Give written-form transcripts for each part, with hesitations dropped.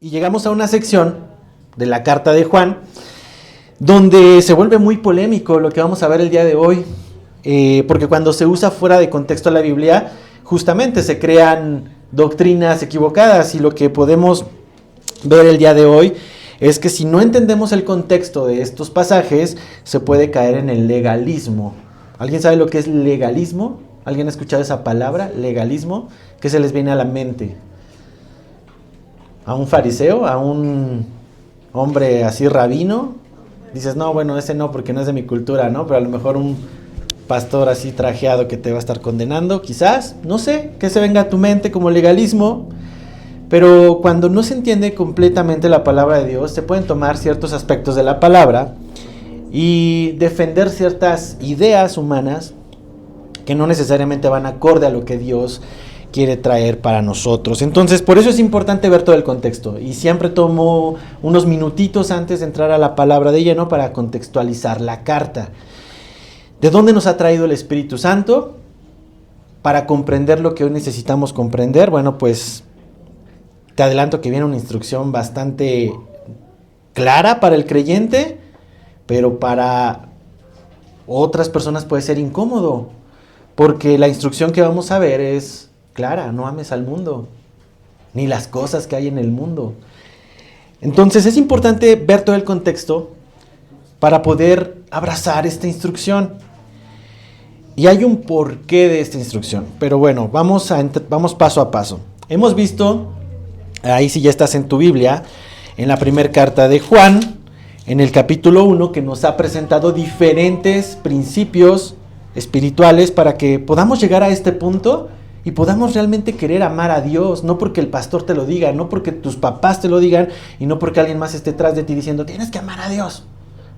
Y llegamos a una sección de la carta de Juan, donde se vuelve muy polémico lo que vamos a ver el día de hoy, porque cuando se usa fuera de contexto la Biblia, justamente se crean doctrinas equivocadas, y lo que podemos ver el día de hoy es que si no entendemos el contexto de estos pasajes, se puede caer en el legalismo. ¿Alguien sabe lo que es legalismo? ¿Alguien ha escuchado esa palabra, legalismo? ¿Qué se les viene a la mente? ¿A un fariseo? ¿A un hombre así rabino? Dices, no, bueno, ese no, porque no es de mi cultura, ¿no? Pero a lo mejor un pastor así trajeado que te va a estar condenando, quizás, no sé, que se venga a tu mente como legalismo. Pero cuando no se entiende completamente la palabra de Dios, se pueden tomar ciertos aspectos de la palabra y defender ciertas ideas humanas que no necesariamente van acorde a lo que Dios quiere traer para nosotros. Entonces, por eso es importante ver todo el contexto. Y siempre tomo unos minutitos antes de entrar a la palabra de lleno para contextualizar la carta. ¿De dónde nos ha traído el Espíritu Santo? Para comprender lo que hoy necesitamos comprender. Bueno, pues te adelanto que viene una instrucción bastante clara para el creyente, pero para otras personas puede ser incómodo, porque la instrucción que vamos a ver es clara: no ames al mundo, ni las cosas que hay en el mundo. Entonces es importante ver todo el contexto para poder abrazar esta instrucción. Y hay un porqué de esta instrucción, pero bueno, vamos paso a paso. Hemos visto, ahí si ya estás en tu Biblia, en la primera carta de Juan, en el capítulo 1, que nos ha presentado diferentes principios espirituales para que podamos llegar a este punto y podamos realmente querer amar a Dios, no porque el pastor te lo diga, no porque tus papás te lo digan, y no porque alguien más esté detrás de ti diciendo tienes que amar a Dios.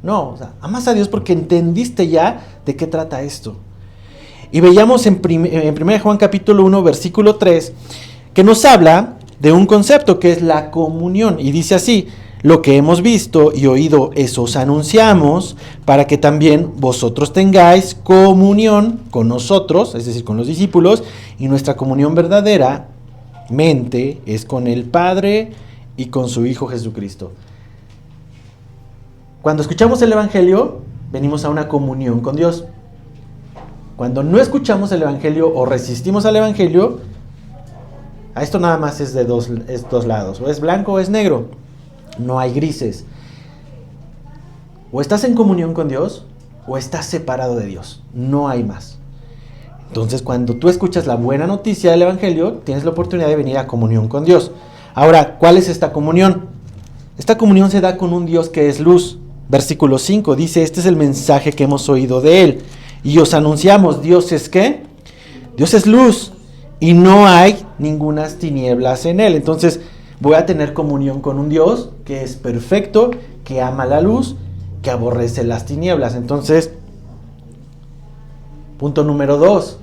No, o sea, amas a Dios porque entendiste ya de qué trata esto. Y veíamos en 1 Juan capítulo 1, versículo 3, que nos habla de un concepto que es la comunión, y dice así: lo que hemos visto y oído, eso os anunciamos, para que también vosotros tengáis comunión con nosotros, es decir, con los discípulos, y nuestra comunión verdaderamente es con el Padre y con su Hijo Jesucristo. Cuando escuchamos el Evangelio, venimos a una comunión con Dios. Cuando no escuchamos el Evangelio o resistimos al Evangelio, a esto nada más es de dos lados: o es blanco o es negro. No hay grises. O estás en comunión con Dios o estás separado de Dios. No hay más. Entonces, cuando tú escuchas la buena noticia del Evangelio, tienes la oportunidad de venir a comunión con Dios. Ahora, ¿cuál es esta comunión? Esta comunión se da con un Dios que es luz. Versículo 5 dice: este es el mensaje que hemos oído de Él y os anunciamos. ¿Dios es qué? Dios es luz y no hay ningunas tinieblas en Él. Entonces, voy a tener comunión con un Dios que es perfecto, que ama la luz, que aborrece las tinieblas. Entonces, punto número 2.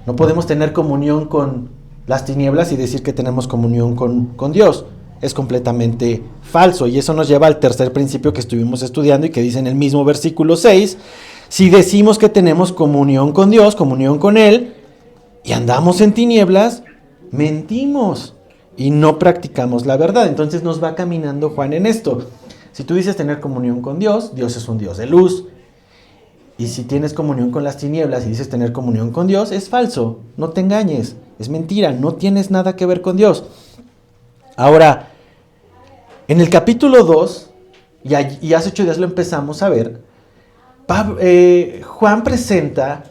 No podemos tener comunión con las tinieblas y decir que tenemos comunión con Dios. Es completamente falso. Y eso nos lleva al tercer principio que estuvimos estudiando y que dice en el mismo versículo 6. Si decimos que tenemos comunión con Dios, comunión con Él, y andamos en tinieblas, mentimos y no practicamos la verdad. Entonces nos va caminando Juan en esto. Si tú dices tener comunión con Dios, Dios es un Dios de luz. Y si tienes comunión con las tinieblas y dices tener comunión con Dios, es falso. No te engañes, es mentira, no tienes nada que ver con Dios. Ahora, en el capítulo 2, y hace 8 días lo empezamos a ver, Juan presenta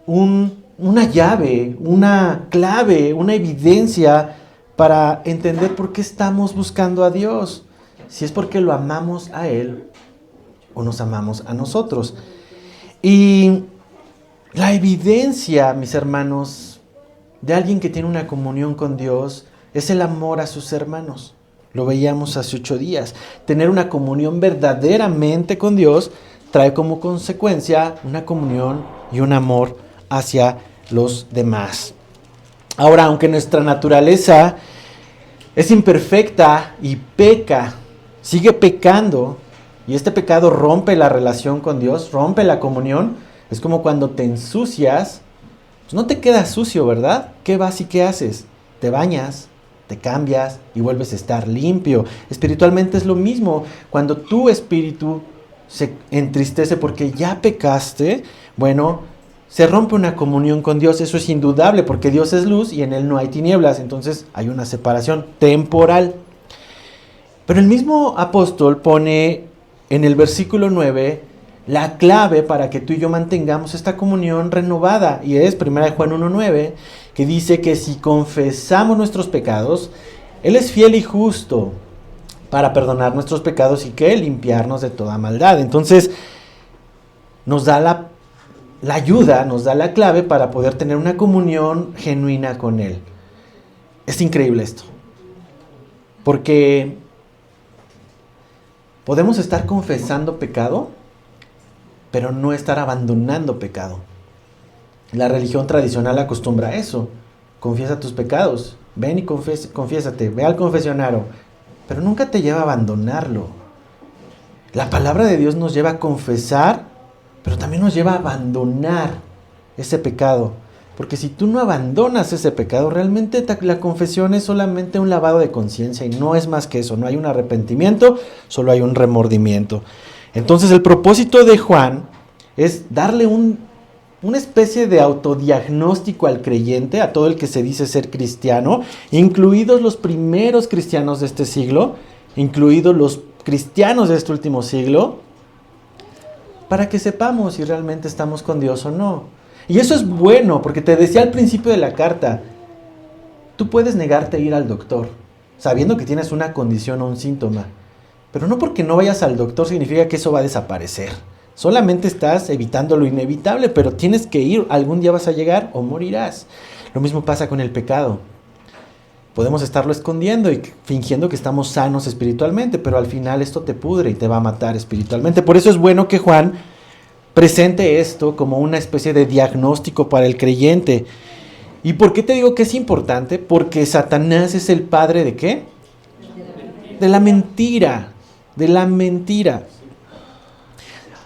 una llave, una clave, una evidencia para entender por qué estamos buscando a Dios. Si es porque lo amamos a Él o nos amamos a nosotros. Y la evidencia, mis hermanos, de alguien que tiene una comunión con Dios es el amor a sus hermanos. Lo veíamos hace 8 días. Tener una comunión verdaderamente con Dios trae como consecuencia una comunión y un amor hacia los demás. Ahora, aunque nuestra naturaleza es imperfecta y peca, sigue pecando, y este pecado rompe la relación con Dios, rompe la comunión. Es como cuando te ensucias, pues no te quedas sucio, ¿verdad? ¿Qué vas y qué haces? Te bañas, te cambias y vuelves a estar limpio. Espiritualmente es lo mismo. Cuando tu espíritu se entristece porque ya pecaste, bueno, se rompe una comunión con Dios. Eso es indudable porque Dios es luz y en Él no hay tinieblas. Entonces hay una separación temporal. Pero el mismo apóstol pone en el versículo 9 la clave para que tú y yo mantengamos esta comunión renovada. Y es 1 Juan 1:9, que dice que si confesamos nuestros pecados, Él es fiel y justo para perdonar nuestros pecados y que limpiarnos de toda maldad. Entonces, nos da la ayuda, nos da la clave para poder tener una comunión genuina con Él. Es increíble esto. Porque podemos estar confesando pecado, pero no estar abandonando pecado. La religión tradicional acostumbra a eso. Confiesa tus pecados. Ven y confiésate. Ve al confesionario. Pero nunca te lleva a abandonarlo. La palabra de Dios nos lleva a confesar, pero también nos lleva a abandonar ese pecado. Porque si tú no abandonas ese pecado, realmente la confesión es solamente un lavado de conciencia y no es más que eso. No hay un arrepentimiento, solo hay un remordimiento. Entonces el propósito de Juan es darle una especie de autodiagnóstico al creyente, a todo el que se dice ser cristiano, incluidos los primeros cristianos de este siglo, incluidos los cristianos de este último siglo, para que sepamos si realmente estamos con Dios o no. Y eso es bueno, porque te decía al principio de la carta, tú puedes negarte a ir al doctor, sabiendo que tienes una condición o un síntoma, pero no porque no vayas al doctor significa que eso va a desaparecer. Solamente estás evitando lo inevitable, pero tienes que ir. Algún día vas a llegar o morirás. Lo mismo pasa con el pecado. Podemos estarlo escondiendo y fingiendo que estamos sanos espiritualmente, pero al final esto te pudre y te va a matar espiritualmente. Por eso es bueno que Juan presente esto como una especie de diagnóstico para el creyente. ¿Y por qué te digo que es importante? Porque Satanás es el padre ¿de qué? De la mentira. De la mentira.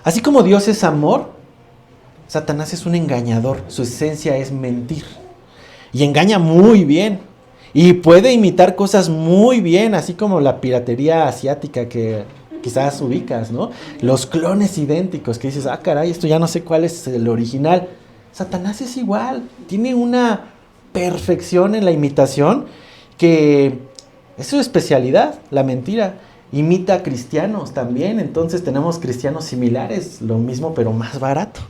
Así como Dios es amor, Satanás es un engañador. Su esencia es mentir. Y engaña muy bien. Y puede imitar cosas muy bien, así como la piratería asiática que quizás ubicas, ¿no? Los clones idénticos que dices, caray, esto ya no sé cuál es el original. Satanás es igual. Tiene una perfección en la imitación que es su especialidad, la mentira. Imita a cristianos también, entonces tenemos cristianos similares, lo mismo pero más barato.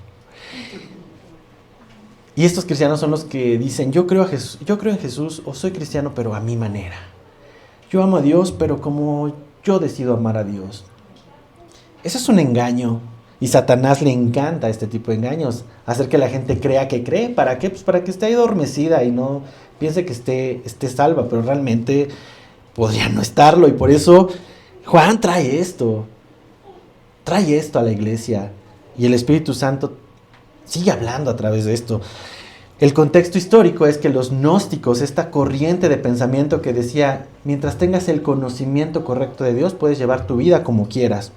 Y estos cristianos son los que dicen, yo creo en Jesús o soy cristiano pero a mi manera. Yo amo a Dios pero como yo decido amar a Dios. Eso es un engaño y Satanás le encanta este tipo de engaños, hacer que la gente crea que cree. ¿Para qué? Pues para que esté ahí adormecida y no piense que esté salva, pero realmente podría no estarlo y por eso Juan trae esto a la iglesia y el Espíritu Santo sigue hablando a través de esto. El contexto histórico es que los gnósticos, esta corriente de pensamiento que decía, mientras tengas el conocimiento correcto de Dios, puedes llevar tu vida como quieras.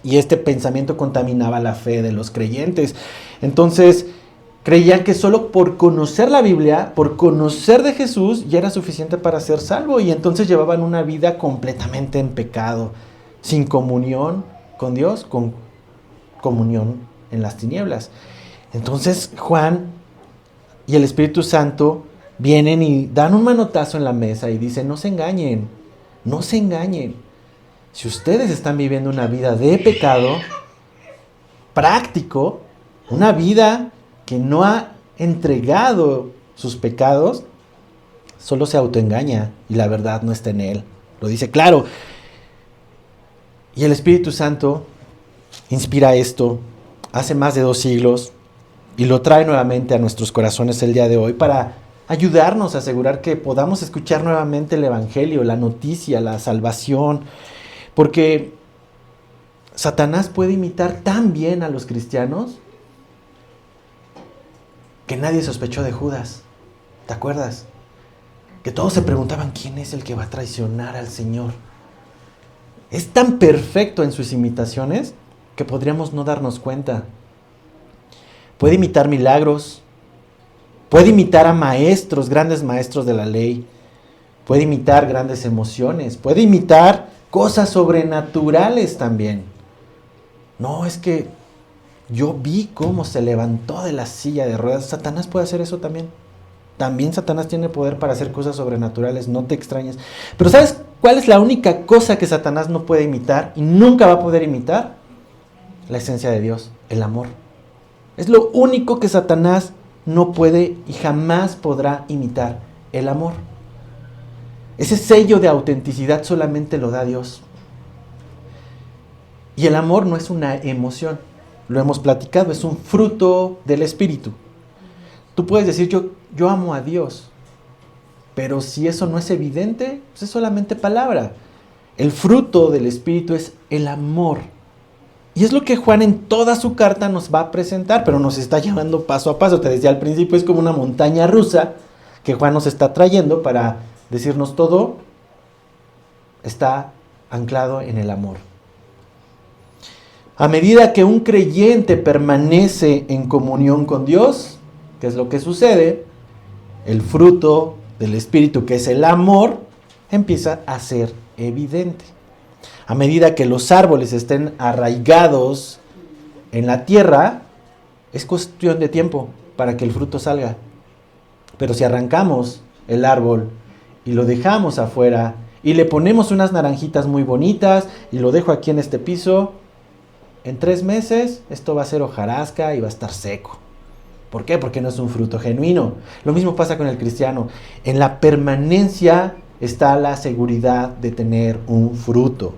Y este pensamiento contaminaba la fe de los creyentes. Entonces, creían que solo por conocer la Biblia, por conocer de Jesús, ya era suficiente para ser salvo. Y entonces llevaban una vida completamente en pecado, sin comunión con Dios, con comunión en las tinieblas. Entonces Juan y el Espíritu Santo vienen y dan un manotazo en la mesa y dicen, no se engañen, no se engañen. Si ustedes están viviendo una vida de pecado práctico, una vida que no ha entregado sus pecados, solo se autoengaña y la verdad no está en él. Lo dice claro. Y el Espíritu Santo inspira esto hace más de 2 siglos y lo trae nuevamente a nuestros corazones el día de hoy para ayudarnos a asegurar que podamos escuchar nuevamente el Evangelio, la noticia, la salvación. Porque Satanás puede imitar tan bien a los cristianos que nadie sospechó de Judas. ¿Te acuerdas? Que todos se preguntaban, ¿quién es el que va a traicionar al Señor? Es tan perfecto en sus imitaciones que podríamos no darnos cuenta. Puede imitar milagros, puede imitar a maestros, grandes maestros de la ley, puede imitar grandes emociones, puede imitar cosas sobrenaturales también. No, es que yo vi cómo se levantó de la silla de ruedas. Satanás puede hacer eso también. También Satanás tiene poder para hacer cosas sobrenaturales, no te extrañes. Pero ¿sabes cuál es la única cosa que Satanás no puede imitar y nunca va a poder imitar? La esencia de Dios, el amor. Es lo único que Satanás no puede y jamás podrá imitar, el amor. Ese sello de autenticidad solamente lo da Dios. Y el amor no es una emoción, lo hemos platicado, es un fruto del Espíritu. Tú puedes decir, yo amo a Dios, pero si eso no es evidente, pues es solamente palabra. El fruto del Espíritu es el amor. Y es lo que Juan en toda su carta nos va a presentar, pero nos está llevando paso a paso. Te decía al principio, es como una montaña rusa que Juan nos está trayendo para decirnos todo está anclado en el amor. A medida que un creyente permanece en comunión con Dios, ¿qué es lo que sucede? El fruto del Espíritu, que es el amor, empieza a ser evidente. A medida que los árboles estén arraigados en la tierra, es cuestión de tiempo para que el fruto salga. Pero si arrancamos el árbol y lo dejamos afuera y le ponemos unas naranjitas muy bonitas y lo dejo aquí en este piso, en 3 meses esto va a ser hojarasca y va a estar seco. ¿Por qué? Porque no es un fruto genuino. Lo mismo pasa con el cristiano. En la permanencia está la seguridad de tener un fruto.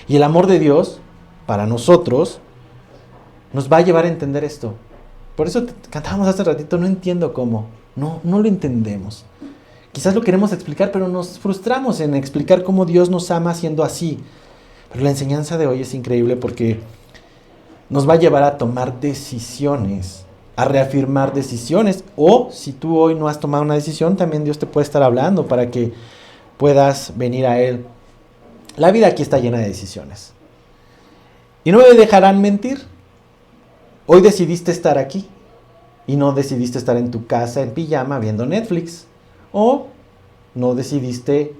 Y el amor de Dios, para nosotros, nos va a llevar a entender esto. Por eso cantábamos hace ratito, no entiendo cómo. No lo entendemos. Quizás lo queremos explicar, pero nos frustramos en explicar cómo Dios nos ama siendo así. Pero la enseñanza de hoy es increíble porque nos va a llevar a tomar decisiones, a reafirmar decisiones. O si tú hoy no has tomado una decisión, también Dios te puede estar hablando para que puedas venir a Él. La vida aquí está llena de decisiones. Y no me dejarán mentir. Hoy decidiste estar aquí y no decidiste estar en tu casa en pijama viendo Netflix. O no decidiste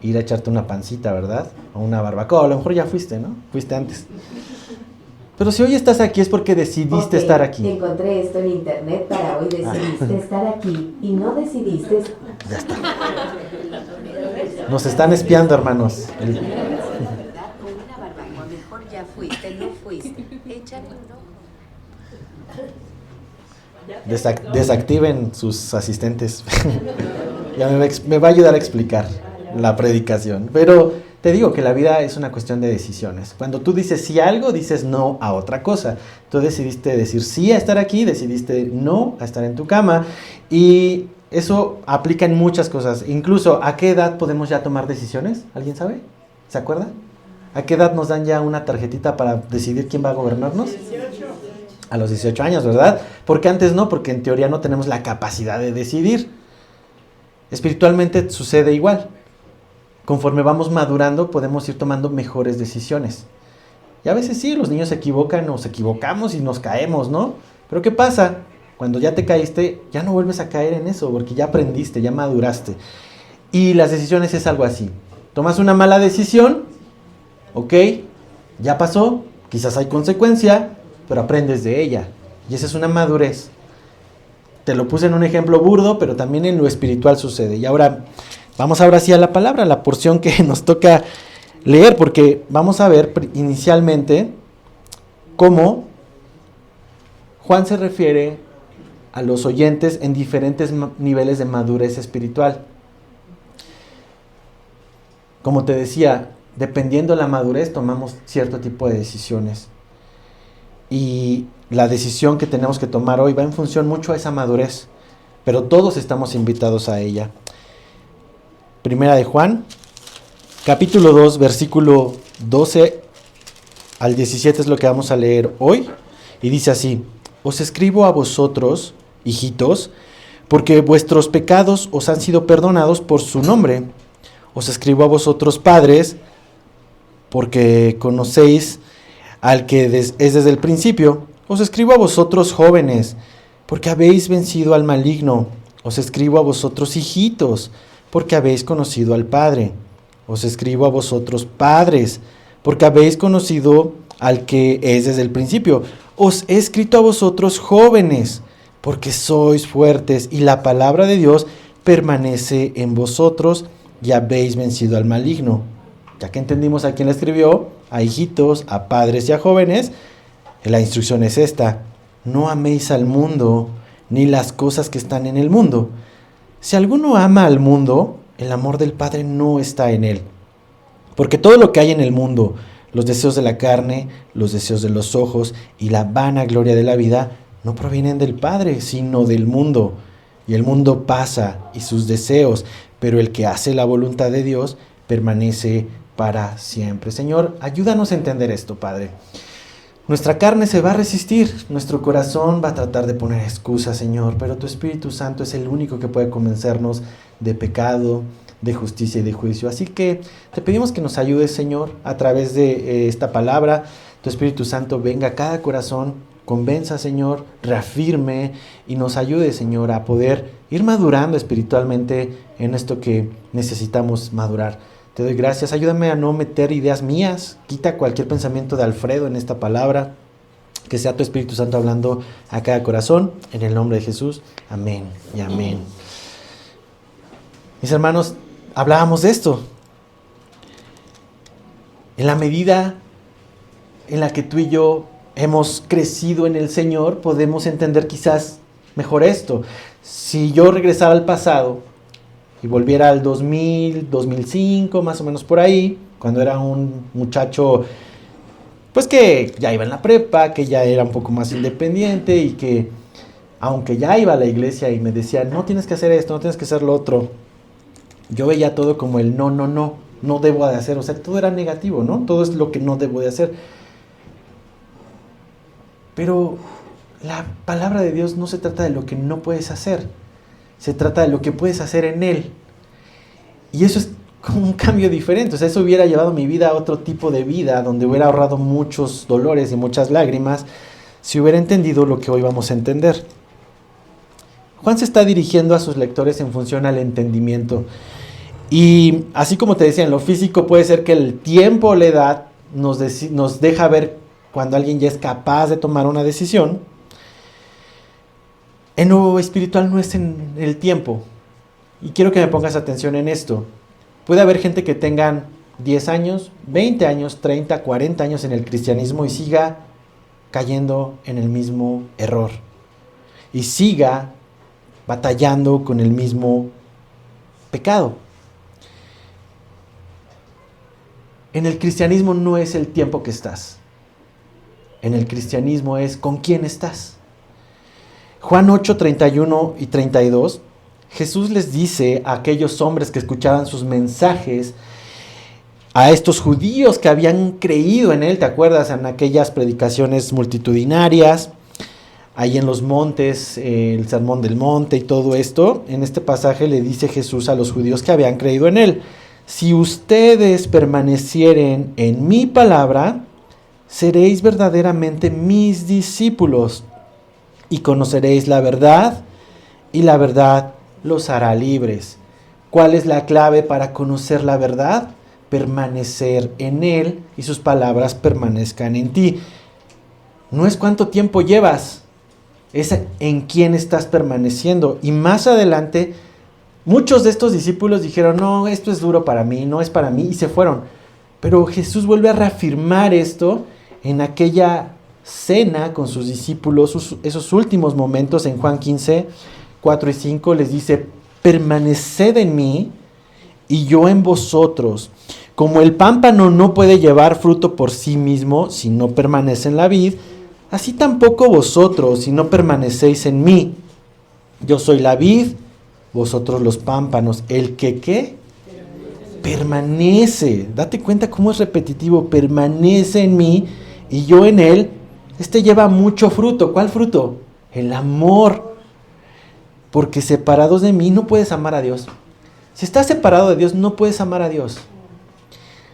ir a echarte una pancita, ¿verdad? O una barbacoa. A lo mejor ya fuiste, ¿no? Fuiste antes. Pero si hoy estás aquí es porque decidiste estar aquí. Encontré esto en internet para hoy. Decidiste estar aquí y no decidiste... Ya está. Nos están espiando, hermanos. Mejor ya fuiste, no fuiste. Échale un ojo. Desactiven sus asistentes. Ya me va a ayudar a explicar la predicación. Pero te digo que la vida es una cuestión de decisiones. Cuando tú dices sí a algo, dices no a otra cosa. Tú decidiste decir sí a estar aquí, decidiste no a estar en tu cama. Y eso aplica en muchas cosas. Incluso, ¿a qué edad podemos ya tomar decisiones? ¿Alguien sabe? ¿Se acuerda? ¿A qué edad nos dan ya una tarjetita para decidir quién va a gobernarnos? 18. A los 18 años, ¿verdad? Porque antes no, porque en teoría no tenemos la capacidad de decidir. Espiritualmente sucede igual. Conforme vamos madurando, podemos ir tomando mejores decisiones. Y a veces sí, los niños se equivocan, nos equivocamos y nos caemos, ¿no? Pero ¿qué pasa? Cuando ya te caíste, ya no vuelves a caer en eso, porque ya aprendiste, ya maduraste. Y las decisiones es algo así. Tomas una mala decisión, ok, ya pasó, quizás hay consecuencia, pero aprendes de ella. Y esa es una madurez. Te lo puse en un ejemplo burdo, pero también en lo espiritual sucede. Y ahora, vamos ahora sí a la palabra, la porción que nos toca leer, porque vamos a ver inicialmente cómo Juan se refiere a los oyentes en diferentes niveles de madurez espiritual. Como te decía, dependiendo de la madurez, tomamos cierto tipo de decisiones. Y la decisión que tenemos que tomar hoy va en función mucho a esa madurez, pero todos estamos invitados a ella. Primera de Juan, capítulo 2, versículo 12 al 17 es lo que vamos a leer hoy. Y dice así: os escribo a vosotros, hijitos, porque vuestros pecados os han sido perdonados por su nombre. Os escribo a vosotros, padres, porque conocéis al que es desde el principio. Os escribo a vosotros, jóvenes, porque habéis vencido al maligno. Os escribo a vosotros, hijitos, porque habéis conocido al Padre. Os escribo a vosotros, padres, porque habéis conocido al que es desde el principio. Os he escrito a vosotros, jóvenes, porque sois fuertes y la palabra de Dios permanece en vosotros y habéis vencido al maligno. Ya que entendimos a quién le escribió, a hijitos, a padres y a jóvenes, la instrucción es esta: no améis al mundo ni las cosas que están en el mundo. Si alguno ama al mundo, el amor del Padre no está en él. Porque todo lo que hay en el mundo, los deseos de la carne, los deseos de los ojos y la vanagloria de la vida, no provienen del Padre, sino del mundo. Y el mundo pasa y sus deseos, pero el que hace la voluntad de Dios permanece para siempre. Señor, ayúdanos a entender esto, Padre. Nuestra carne se va a resistir, nuestro corazón va a tratar de poner excusas, Señor, pero tu Espíritu Santo es el único que puede convencernos de pecado, de justicia y de juicio. Así que te pedimos que nos ayudes, Señor, a través de esta palabra. Tu Espíritu Santo venga a cada corazón, convenza, Señor, reafirme y nos ayude, Señor, a poder ir madurando espiritualmente en esto que necesitamos madurar. Te doy gracias, ayúdame a no meter ideas mías, quita cualquier pensamiento de Alfredo en esta palabra, que sea tu Espíritu Santo hablando a cada corazón, en el nombre de Jesús, amén y amén. Mis hermanos, hablábamos de esto. En la medida en la que tú y yo hemos crecido en el Señor, podemos entender quizás mejor esto. Si yo regresara al pasado y volviera al 2000, 2005, más o menos por ahí, cuando era un muchacho, pues que ya iba en la prepa, que ya era un poco más independiente y que, aunque ya iba a la iglesia y me decían, no tienes que hacer esto, no tienes que hacer lo otro, yo veía todo como el no debo de hacer, o sea, todo era negativo, ¿no? Todo es lo que no debo de hacer. Pero la palabra de Dios no se trata de lo que no puedes hacer, se trata de lo que puedes hacer en Él. Y eso es como un cambio diferente. O sea, eso hubiera llevado mi vida a otro tipo de vida, donde hubiera ahorrado muchos dolores y muchas lágrimas, si hubiera entendido lo que hoy vamos a entender. Nos está dirigiendo a sus lectores en función al entendimiento. Y así como te decía, en lo físico puede ser que el tiempo o la edad nos deja ver cuando alguien ya es capaz de tomar una decisión. En lo espiritual no es en el tiempo. Y quiero que me pongas atención en esto. Puede haber gente que tengan 10 años, 20 años, 30, 40 años en el cristianismo y siga cayendo en el mismo error. Y siga batallando con el mismo pecado. En el cristianismo no es el tiempo que estás. En el cristianismo es con quién estás. Juan 8, 31 y 32, Jesús les dice a aquellos hombres que escuchaban sus mensajes, a estos judíos que habían creído en Él, ¿te acuerdas? En aquellas predicaciones multitudinarias, ahí en los montes, el sermón del monte y todo esto. En este pasaje le dice Jesús a los judíos que habían creído en Él: si ustedes permanecieren en mi palabra, seréis verdaderamente mis discípulos y conoceréis la verdad, y la verdad los hará libres. ¿Cuál es la clave para conocer la verdad? Permanecer en Él y sus palabras permanezcan en ti. No es cuánto tiempo llevas, es en quién estás permaneciendo. Y más adelante, muchos de estos discípulos dijeron, no, esto es duro para mí, no es para mí, y se fueron. Pero Jesús vuelve a reafirmar esto en aquella cena con sus discípulos, esos últimos momentos en Juan 15, 4 y 5, les dice, permaneced en mí y yo en vosotros. Como el pámpano no puede llevar fruto por sí mismo si no permanece en la vid, así tampoco vosotros si no permanecéis en mí. Yo soy la vid, vosotros los pámpanos. El que ¿qué? Permanece. Date cuenta cómo es repetitivo. Permanece en mí y yo en él. Este lleva mucho fruto. ¿Cuál fruto? El amor. Porque separados de mí no puedes amar a Dios. Si estás separado de Dios, no puedes amar a Dios.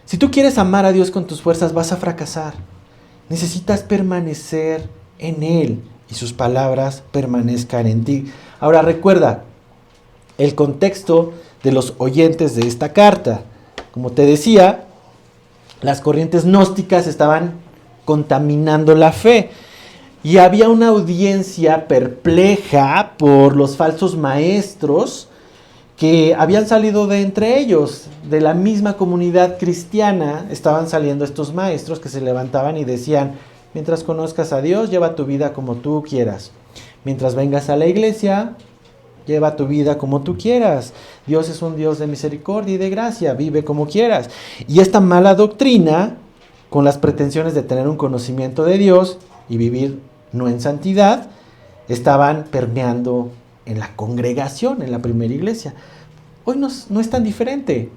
Si tú quieres amar a Dios con tus fuerzas, vas a fracasar. Necesitas permanecer en Él y sus palabras permanezcan en ti. Ahora recuerda, el contexto de los oyentes de esta carta. Como te decía, las corrientes gnósticas estaban contaminando la fe y había una audiencia perpleja por los falsos maestros que habían salido de entre ellos, de la misma comunidad cristiana. Estaban saliendo estos maestros que se levantaban y decían: mientras conozcas a Dios, lleva tu vida como tú quieras. Mientras vengas a la iglesia, lleva tu vida como tú quieras. Dios es un Dios de misericordia y de gracia, vive como quieras. Y esta mala doctrina, con las pretensiones de tener un conocimiento de Dios y vivir no en santidad, estaban permeando en la congregación, en la primera iglesia. Hoy no es tan diferente.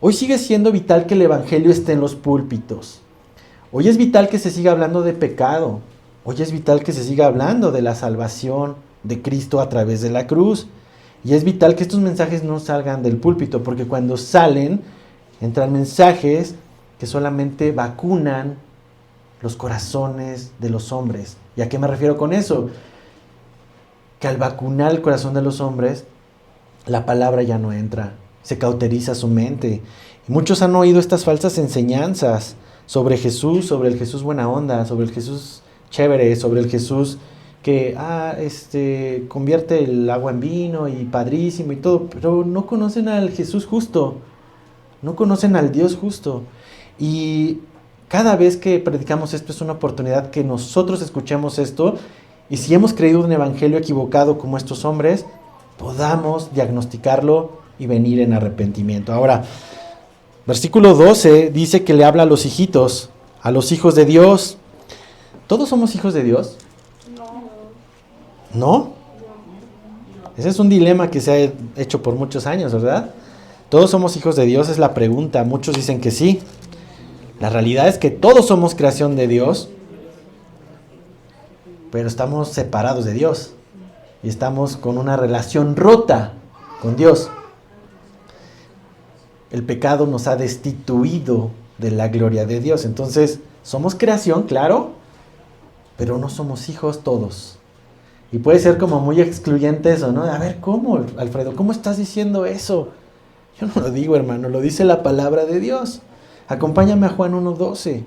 Hoy sigue siendo vital que el evangelio esté en los púlpitos. Hoy es vital que se siga hablando de pecado. Hoy es vital que se siga hablando de la salvación de Cristo a través de la cruz. Y es vital que estos mensajes no salgan del púlpito, porque cuando salen, entran mensajes que solamente vacunan los corazones de los hombres. ¿Y a qué me refiero con eso? Que al vacunar el corazón de los hombres, la palabra ya no entra, se cauteriza su mente. Y muchos han oído estas falsas enseñanzas sobre Jesús, sobre el Jesús buena onda, sobre el Jesús chévere, sobre el Jesús que convierte el agua en vino y padrísimo y todo, pero no conocen al Jesús justo, no conocen al Dios justo. Y cada vez que predicamos esto es una oportunidad que nosotros escuchemos esto, y si hemos creído un evangelio equivocado como estos hombres, podamos diagnosticarlo y venir en arrepentimiento. Ahora, versículo 12 dice que le habla a los hijitos, a los hijos de Dios. ¿Todos somos hijos de Dios? ¿No? Ese es un dilema que se ha hecho por muchos años, ¿verdad? ¿Todos somos hijos de Dios? Es la pregunta. Muchos dicen que sí. La realidad es que todos somos creación de Dios, pero estamos separados de Dios y estamos con una relación rota con Dios. El pecado nos ha destituido de la gloria de Dios. Entonces, somos creación, claro, pero no somos hijos todos. Y puede ser como muy excluyente eso, ¿no? A ver, ¿cómo, Alfredo? ¿Cómo estás diciendo eso? Yo no lo digo, hermano, lo dice la palabra de Dios. Acompáñame a Juan 1:12.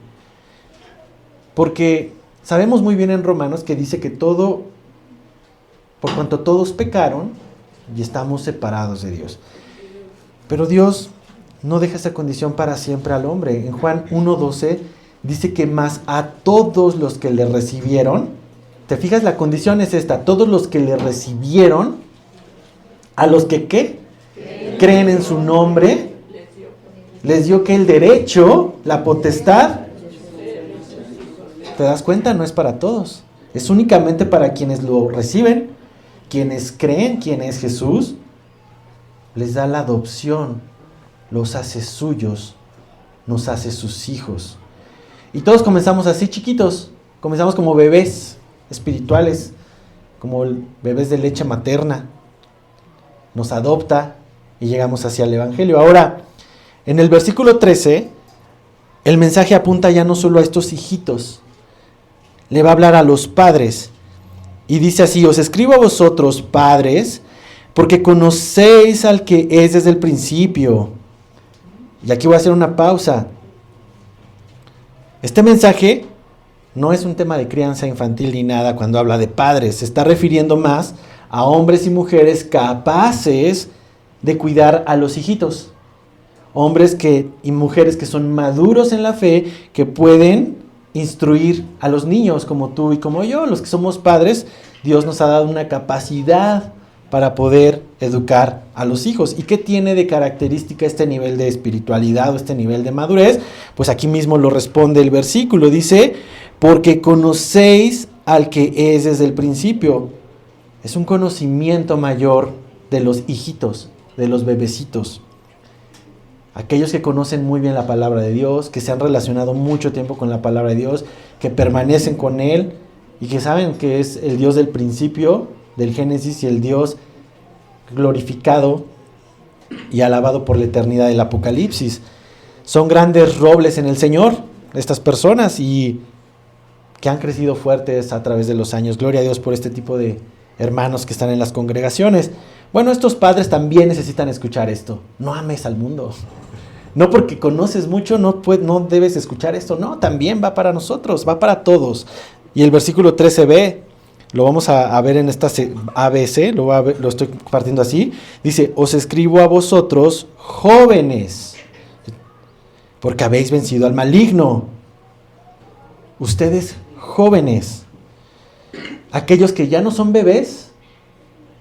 Porque sabemos muy bien en Romanos que dice que todo, por cuanto todos pecaron, y estamos separados de Dios. Pero Dios no deja esa condición para siempre al hombre. En Juan 1:12 dice que más a todos los que le recibieron. ¿Te fijas? La condición es esta: todos los que le recibieron, a los que ¿qué? Creen en su nombre, les dio que el derecho, la potestad. ¿Te das cuenta? No es para todos. Es únicamente para quienes lo reciben, quienes creen quién es Jesús. Les da la adopción, los hace suyos, nos hace sus hijos. Y todos comenzamos así chiquitos, comenzamos como bebés espirituales, como bebés de leche materna. Nos adopta y llegamos hacia el evangelio. Ahora, en el versículo 13, el mensaje apunta ya no solo a estos hijitos, le va a hablar a los padres. Y dice así: os escribo a vosotros, padres, porque conocéis al que es desde el principio. Y aquí voy a hacer una pausa. Este mensaje no es un tema de crianza infantil ni nada cuando habla de padres. Se está refiriendo más a hombres y mujeres capaces de cuidar a los hijitos. Hombres y mujeres que son maduros en la fe, que pueden instruir a los niños como tú y como yo. Los que somos padres, Dios nos ha dado una capacidad para poder educar a los hijos. ¿Y qué tiene de característica este nivel de espiritualidad o este nivel de madurez? Pues aquí mismo lo responde el versículo. Dice: porque conocéis al que es desde el principio. Es un conocimiento mayor de los hijitos, de los bebecitos. Aquellos que conocen muy bien la palabra de Dios, que se han relacionado mucho tiempo con la palabra de Dios, que permanecen con Él y que saben que es el Dios del principio, del Génesis, y el Dios glorificado y alabado por la eternidad del Apocalipsis. Son grandes robles en el Señor, estas personas, y que han crecido fuertes a través de los años. Gloria a Dios por este tipo de hermanos que están en las congregaciones. Bueno, estos padres también necesitan escuchar esto. No ames al mundo. No porque conoces mucho, no debes escuchar esto. No, también va para nosotros, va para todos. Y el versículo 13b, lo vamos a ver en esta ABC, lo estoy partiendo así. Dice, os escribo a vosotros, jóvenes, porque habéis vencido al maligno. Ustedes, jóvenes, aquellos que ya no son bebés,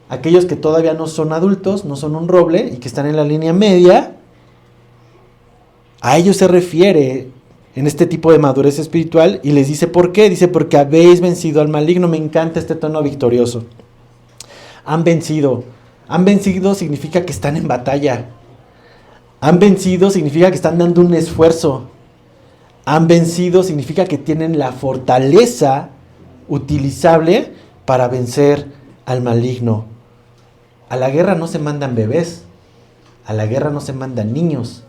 aquellos que todavía no son adultos, no son un roble y que están en la línea media, a ellos se refiere en este tipo de madurez espiritual y les dice ¿por qué? Dice porque habéis vencido al maligno. Me encanta este tono victorioso. Han vencido. Han vencido significa que están en batalla. Han vencido significa que están dando un esfuerzo. Han vencido significa que tienen la fortaleza utilizable para vencer al maligno. A la guerra no se mandan bebés. A la guerra no se mandan niños.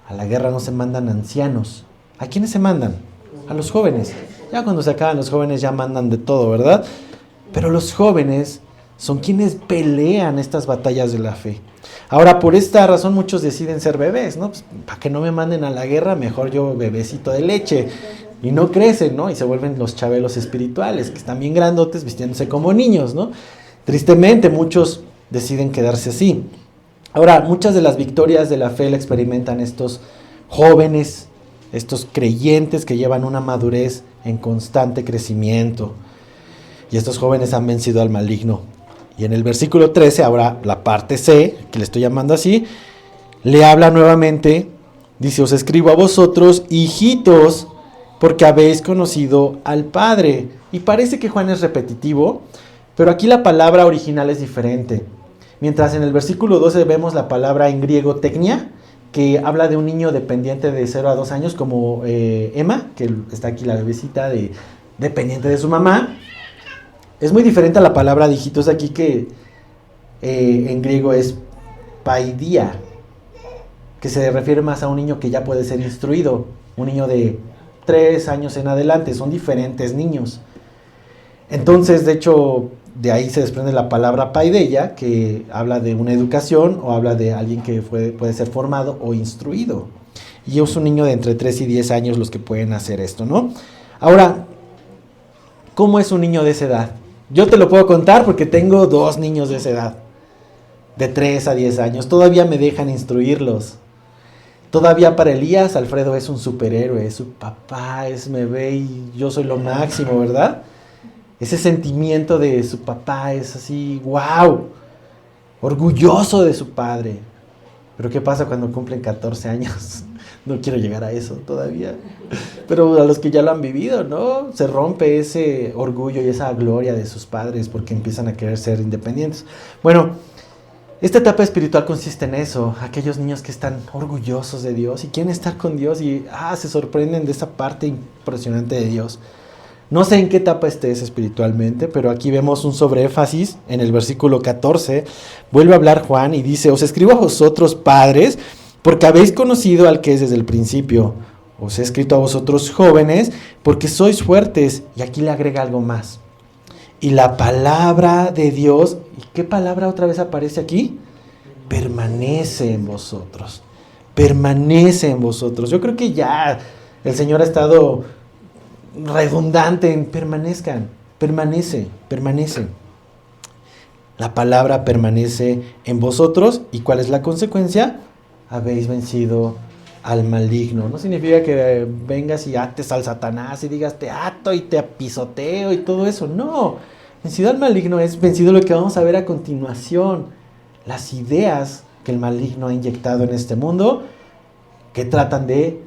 A la guerra no se mandan ancianos. ¿A quiénes se mandan? A los jóvenes. Ya cuando se acaban los jóvenes ya mandan de todo, ¿verdad? Pero los jóvenes son quienes pelean estas batallas de la fe. Ahora, por esta razón muchos deciden ser bebés, ¿no? Pues, para que no me manden a la guerra, mejor yo bebecito de leche. Y no crecen, ¿no? Y se vuelven los chabelos espirituales, que están bien grandotes vistiéndose como niños, ¿no? Tristemente, muchos deciden quedarse así. Ahora, muchas de las victorias de la fe la experimentan estos jóvenes, estos creyentes que llevan una madurez en constante crecimiento. Y estos jóvenes han vencido al maligno. Y en el versículo 13, ahora la parte C, que le estoy llamando así, le habla nuevamente, dice, os escribo a vosotros, hijitos, porque habéis conocido al Padre. Y parece que Juan es repetitivo, pero aquí la palabra original es diferente. Mientras en el versículo 12 vemos la palabra en griego teknia, que habla de un niño dependiente de 0 a 2 años, como Emma, que está aquí la bebecita dependiente de su mamá. Es muy diferente a la palabra de hijitos aquí, que en griego es paidia, que se refiere más a un niño que ya puede ser instruido, un niño de 3 años en adelante. Son diferentes niños. Entonces, de hecho, de ahí se desprende la palabra paideia, que habla de una educación o habla de alguien que puede ser formado o instruido. Y es un niño de entre 3 y 10 años los que pueden hacer esto, ¿no? Ahora, ¿cómo es un niño de esa edad? Yo te lo puedo contar porque tengo 2 niños de esa edad, de 3 a 10 años. Todavía me dejan instruirlos. Todavía para Elías, Alfredo es un superhéroe, es su papá, me ve y yo soy lo máximo, ¿verdad? Ese sentimiento de su papá es así, wow, orgulloso de su padre. Pero ¿qué pasa cuando cumplen 14 años? No quiero llegar a eso todavía. Pero a los que ya lo han vivido, ¿no? Se rompe ese orgullo y esa gloria de sus padres porque empiezan a querer ser independientes. Bueno, esta etapa espiritual consiste en eso. Aquellos niños que están orgullosos de Dios y quieren estar con Dios y se sorprenden de esa parte impresionante de Dios. No sé en qué etapa estés espiritualmente, pero aquí vemos un sobreénfasis en el versículo 14. Vuelve a hablar Juan y dice, os escribo a vosotros, padres, porque habéis conocido al que es desde el principio. Os he escrito a vosotros, jóvenes, porque sois fuertes. Y aquí le agrega algo más. Y la palabra de Dios, ¿y qué palabra otra vez aparece aquí? Permanece en vosotros. Permanece en vosotros. Yo creo que ya el Señor ha estado redundante en permanezcan, permanece. La palabra permanece en vosotros. ¿Y cuál es la consecuencia? Habéis vencido al maligno. No significa que vengas y ates al Satanás y digas te ato y te pisoteo y todo eso. No, vencido al maligno es vencido lo que vamos a ver a continuación. Las ideas que el maligno ha inyectado en este mundo, que tratan de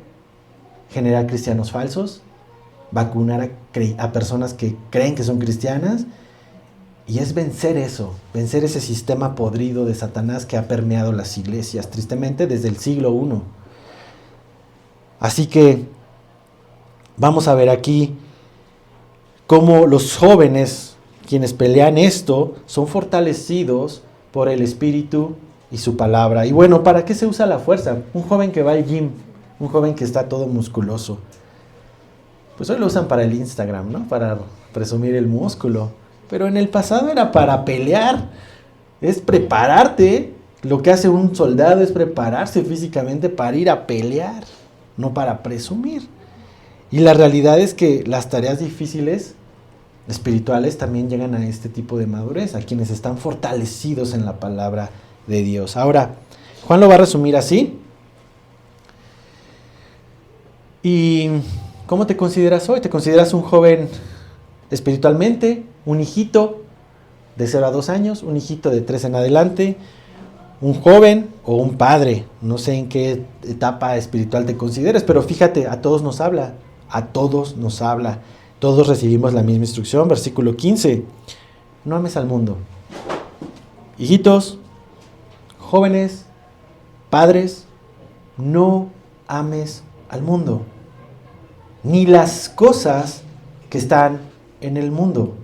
generar cristianos falsos, vacunar a personas que creen que son cristianas, y es vencer eso, vencer ese sistema podrido de Satanás que ha permeado las iglesias, tristemente, desde el siglo I. Así que vamos a ver aquí cómo los jóvenes, quienes pelean esto, son fortalecidos por el Espíritu y su palabra. Y bueno, ¿para qué se usa la fuerza? Un joven que va al gym, un joven que está todo musculoso, pues hoy lo usan para el Instagram, ¿no? Para presumir el músculo. Pero en el pasado era para pelear. Es prepararte. Lo que hace un soldado es prepararse físicamente para ir a pelear, no para presumir. Y la realidad es que las tareas difíciles, espirituales, también llegan a este tipo de madurez, a quienes están fortalecidos en la palabra de Dios. Ahora, Juan lo va a resumir así. ¿Y cómo te consideras hoy? ¿Te consideras un joven espiritualmente? ¿Un hijito de 0 a 2 años? ¿Un hijito de 3 en adelante? ¿Un joven o un padre? No sé en qué etapa espiritual te consideres, pero fíjate, a todos nos habla. A todos nos habla. Todos recibimos la misma instrucción. Versículo 15. No ames al mundo. Hijitos, jóvenes, padres, no ames al mundo, ni las cosas que están en el mundo.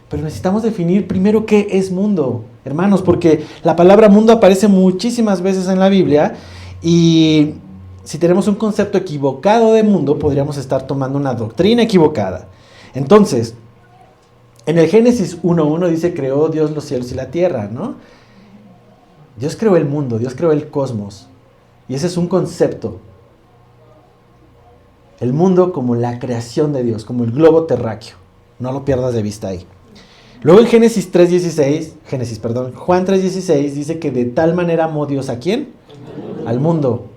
Pero necesitamos definir primero qué es mundo, hermanos, porque la palabra mundo aparece muchísimas veces en la Biblia y si tenemos un concepto equivocado de mundo, podríamos estar tomando una doctrina equivocada. Entonces, en el Génesis 1:1 dice, creó Dios los cielos y la tierra, ¿no? Dios creó el mundo, Dios creó el cosmos. Y ese es un concepto. El mundo como la creación de Dios, como el globo terráqueo. No lo pierdas de vista ahí. Luego en Juan 3:16 dice que de tal manera amó Dios ¿a quién? Al mundo.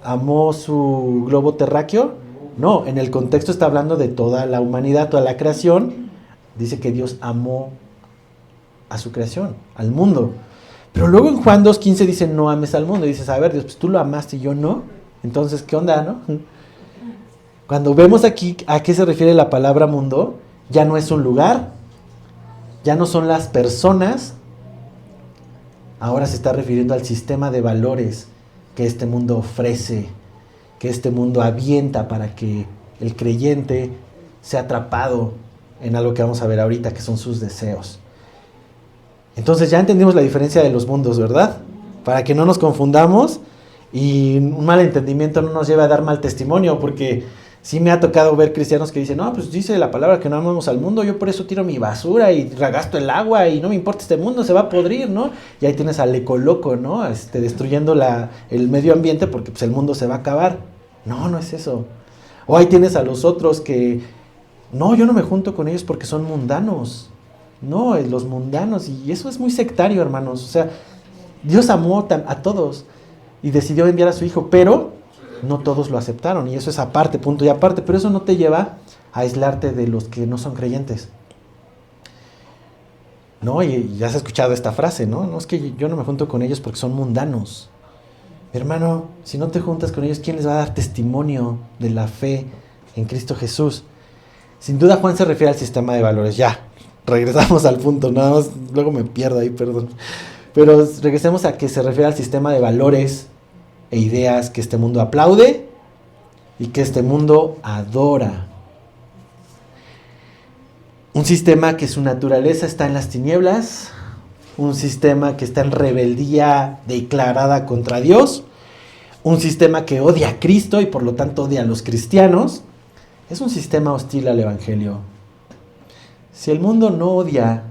¿Amó su globo terráqueo? No, en el contexto está hablando de toda la humanidad, toda la creación. Dice que Dios amó a su creación, al mundo. Pero luego en Juan 2:15 dice no ames al mundo. Y dices, a ver Dios, pues tú lo amaste y yo no. Entonces, ¿qué onda, no? Cuando vemos aquí a qué se refiere la palabra mundo, ya no es un lugar, ya no son las personas, ahora se está refiriendo al sistema de valores que este mundo ofrece, que este mundo avienta para que el creyente sea atrapado en algo que vamos a ver ahorita, que son sus deseos. Entonces ya entendimos la diferencia de los mundos, ¿verdad? Para que no nos confundamos y un mal entendimiento no nos lleve a dar mal testimonio, porque sí me ha tocado ver cristianos que dicen, no, pues dice la palabra que no amamos al mundo, yo por eso tiro mi basura y gasto el agua y no me importa este mundo, se va a podrir, ¿no? Y ahí tienes al ecoloco, ¿no? Destruyendo el medio ambiente porque pues, el mundo se va a acabar. No, no es eso. O ahí tienes a los otros que, no, yo no me junto con ellos porque son mundanos. No, los mundanos, y eso es muy sectario, hermanos. O sea, Dios amó a todos y decidió enviar a su Hijo, pero no todos lo aceptaron, y eso es aparte, punto y aparte, pero eso no te lleva a aislarte de los que no son creyentes. No, y ya has escuchado esta frase, ¿no? No es que yo no me junto con ellos porque son mundanos. Hermano, si no te juntas con ellos, ¿quién les va a dar testimonio de la fe en Cristo Jesús? Sin duda Juan se refiere al sistema de valores. Ya, regresamos al punto, nada más, luego me pierdo ahí, perdón. Pero regresemos a que se refiere al sistema de valores e ideas que este mundo aplaude y que este mundo adora. Un sistema que su naturaleza está en las tinieblas, un sistema que está en rebeldía declarada contra Dios, un sistema que odia a Cristo y por lo tanto odia a los cristianos. Es un sistema hostil al Evangelio. Si el mundo no odia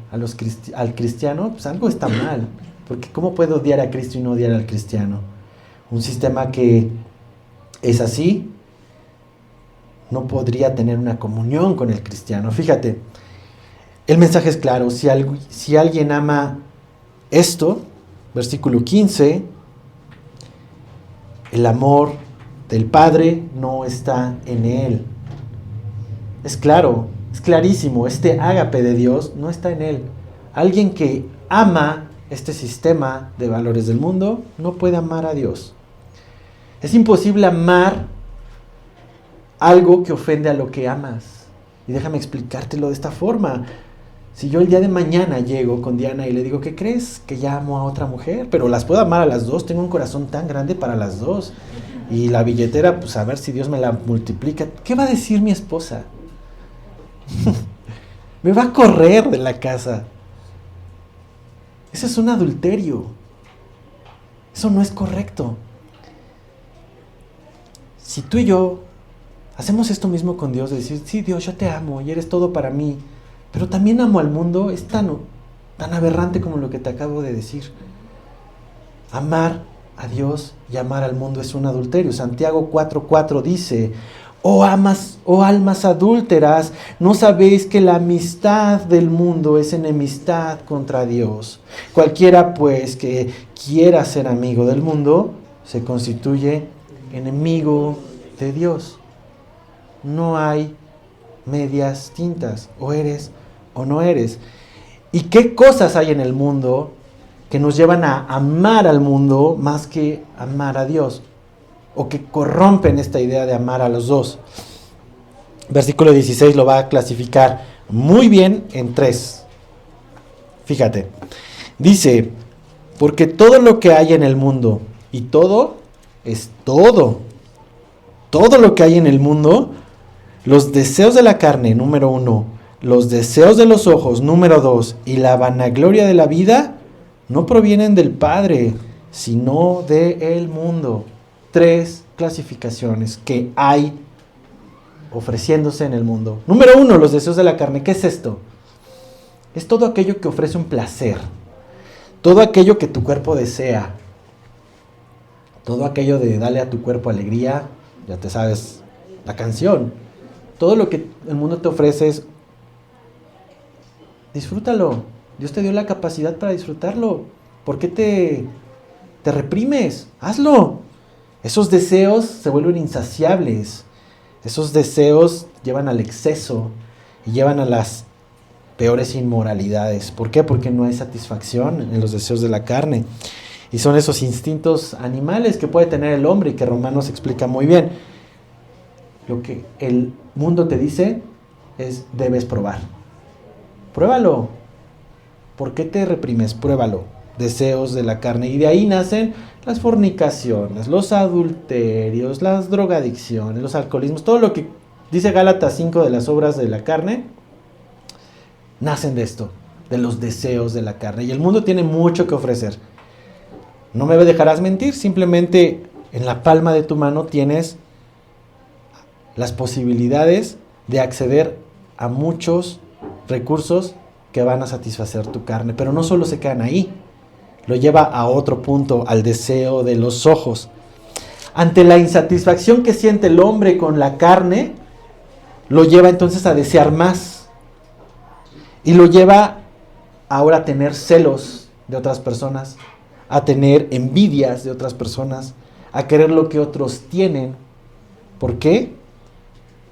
al cristiano, pues algo está mal, porque ¿cómo puede odiar a Cristo y no odiar al cristiano? Un sistema que es así no podría tener una comunión con el cristiano. Fíjate, el mensaje es claro. Si alguien ama esto, versículo 15, el amor del Padre no está en él. Es claro, es clarísimo. Este ágape de Dios no está en él. Alguien que ama este sistema de valores del mundo no puede amar a Dios. Es imposible amar algo que ofende a lo que amas. Y déjame explicártelo de esta forma. Si yo el día de mañana llego con Diana y le digo, ¿qué crees? Que ya amo a otra mujer, pero las puedo amar a las dos, tengo un corazón tan grande para las dos. Y la billetera, pues a ver si Dios me la multiplica. ¿Qué va a decir mi esposa? Me va a correr de la casa. Eso es un adulterio. Eso no es correcto. Si tú y yo hacemos esto mismo con Dios, de decir, sí, Dios, yo te amo y eres todo para mí, pero también amo al mundo, tan aberrante como lo que te acabo de decir. Amar a Dios y amar al mundo es un adulterio. Santiago 4:4 dice: oh almas adúlteras, ¿no sabéis que la amistad del mundo es enemistad contra Dios? Cualquiera pues que quiera ser amigo del mundo, se constituye enemigo de Dios. No hay medias tintas, o eres o no eres. ¿Y qué cosas hay en el mundo que nos llevan a amar al mundo más que amar a Dios? O que corrompen esta idea de amar a los dos. Versículo 16 lo va a clasificar muy bien en 3. Fíjate, dice: porque todo lo que hay en el mundo, y todo es todo lo que hay en el mundo, los deseos de la carne, número 1, los deseos de los ojos, número 2, y la vanagloria de la vida, no provienen del Padre, sino del mundo. 3 clasificaciones que hay ofreciéndose en el mundo. Número 1, los deseos de la carne. ¿Qué es esto? Es todo aquello que ofrece un placer, todo aquello que tu cuerpo desea, todo aquello de darle a tu cuerpo alegría. Ya te sabes la canción. Todo lo que el mundo te ofrece es: disfrútalo. Dios te dio la capacidad para disfrutarlo. ¿Por qué te reprimes? Hazlo. Esos deseos se vuelven insaciables. Esos deseos llevan al exceso y llevan a las peores inmoralidades. ¿Por qué? Porque no hay satisfacción en los deseos de la carne. Y son esos instintos animales que puede tener el hombre y que Romanos explica muy bien. Lo que el mundo te dice es: debes probar. Pruébalo. ¿Por qué te reprimes? Pruébalo. Deseos de la carne. Y de ahí nacen las fornicaciones, los adulterios, las drogadicciones, los alcoholismos. Todo lo que dice Gálatas 5 de las obras de la carne, nacen de esto, de los deseos de la carne. Y el mundo tiene mucho que ofrecer. No me dejarás mentir, simplemente en la palma de tu mano tienes las posibilidades de acceder a muchos recursos que van a satisfacer tu carne. Pero no solo se quedan ahí, lo lleva a otro punto, al deseo de los ojos. Ante la insatisfacción que siente el hombre con la carne, lo lleva entonces a desear más. Y lo lleva ahora a tener celos de otras personas, a tener envidias de otras personas, a querer lo que otros tienen. ¿Por qué?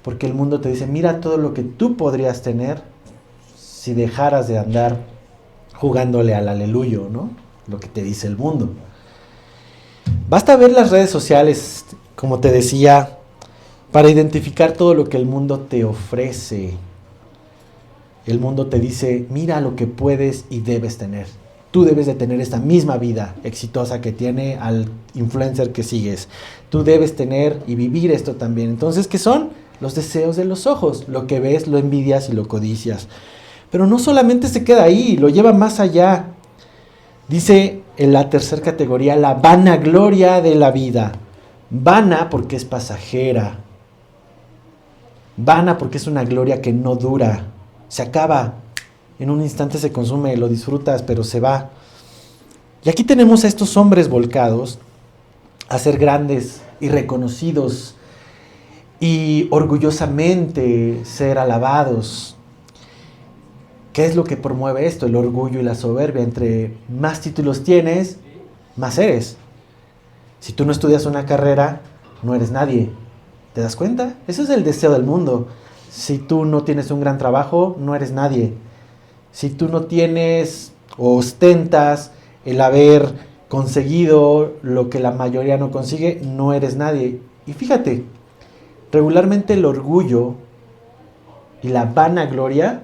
Porque el mundo te dice: mira todo lo que tú podrías tener si dejaras de andar jugándole al aleluyo, ¿no? Lo que te dice el mundo. Basta ver las redes sociales, como te decía, para identificar todo lo que el mundo te ofrece. El mundo te dice: mira lo que puedes y debes tener. Tú debes de tener esta misma vida exitosa que tiene al influencer que sigues. Tú debes tener y vivir esto también. Entonces, ¿qué son? Los deseos de los ojos. Lo que ves, lo envidias y lo codicias. Pero no solamente se queda ahí, lo lleva más allá. Dice en la tercera categoría, la vanagloria de la vida. Vana porque es pasajera. Vana porque es una gloria que no dura. Se acaba. En un instante se consume, lo disfrutas, pero se va. Y aquí tenemos a estos hombres volcados a ser grandes y reconocidos y orgullosamente ser alabados. ¿Qué es lo que promueve esto? El orgullo y la soberbia. Entre más títulos tienes, más eres. Si tú no estudias una carrera, no eres nadie. ¿Te das cuenta? Ese es el deseo del mundo. Si tú no tienes un gran trabajo, no eres nadie. Si tú no tienes o ostentas el haber conseguido lo que la mayoría no consigue, no eres nadie. Y fíjate, regularmente el orgullo y la vanagloria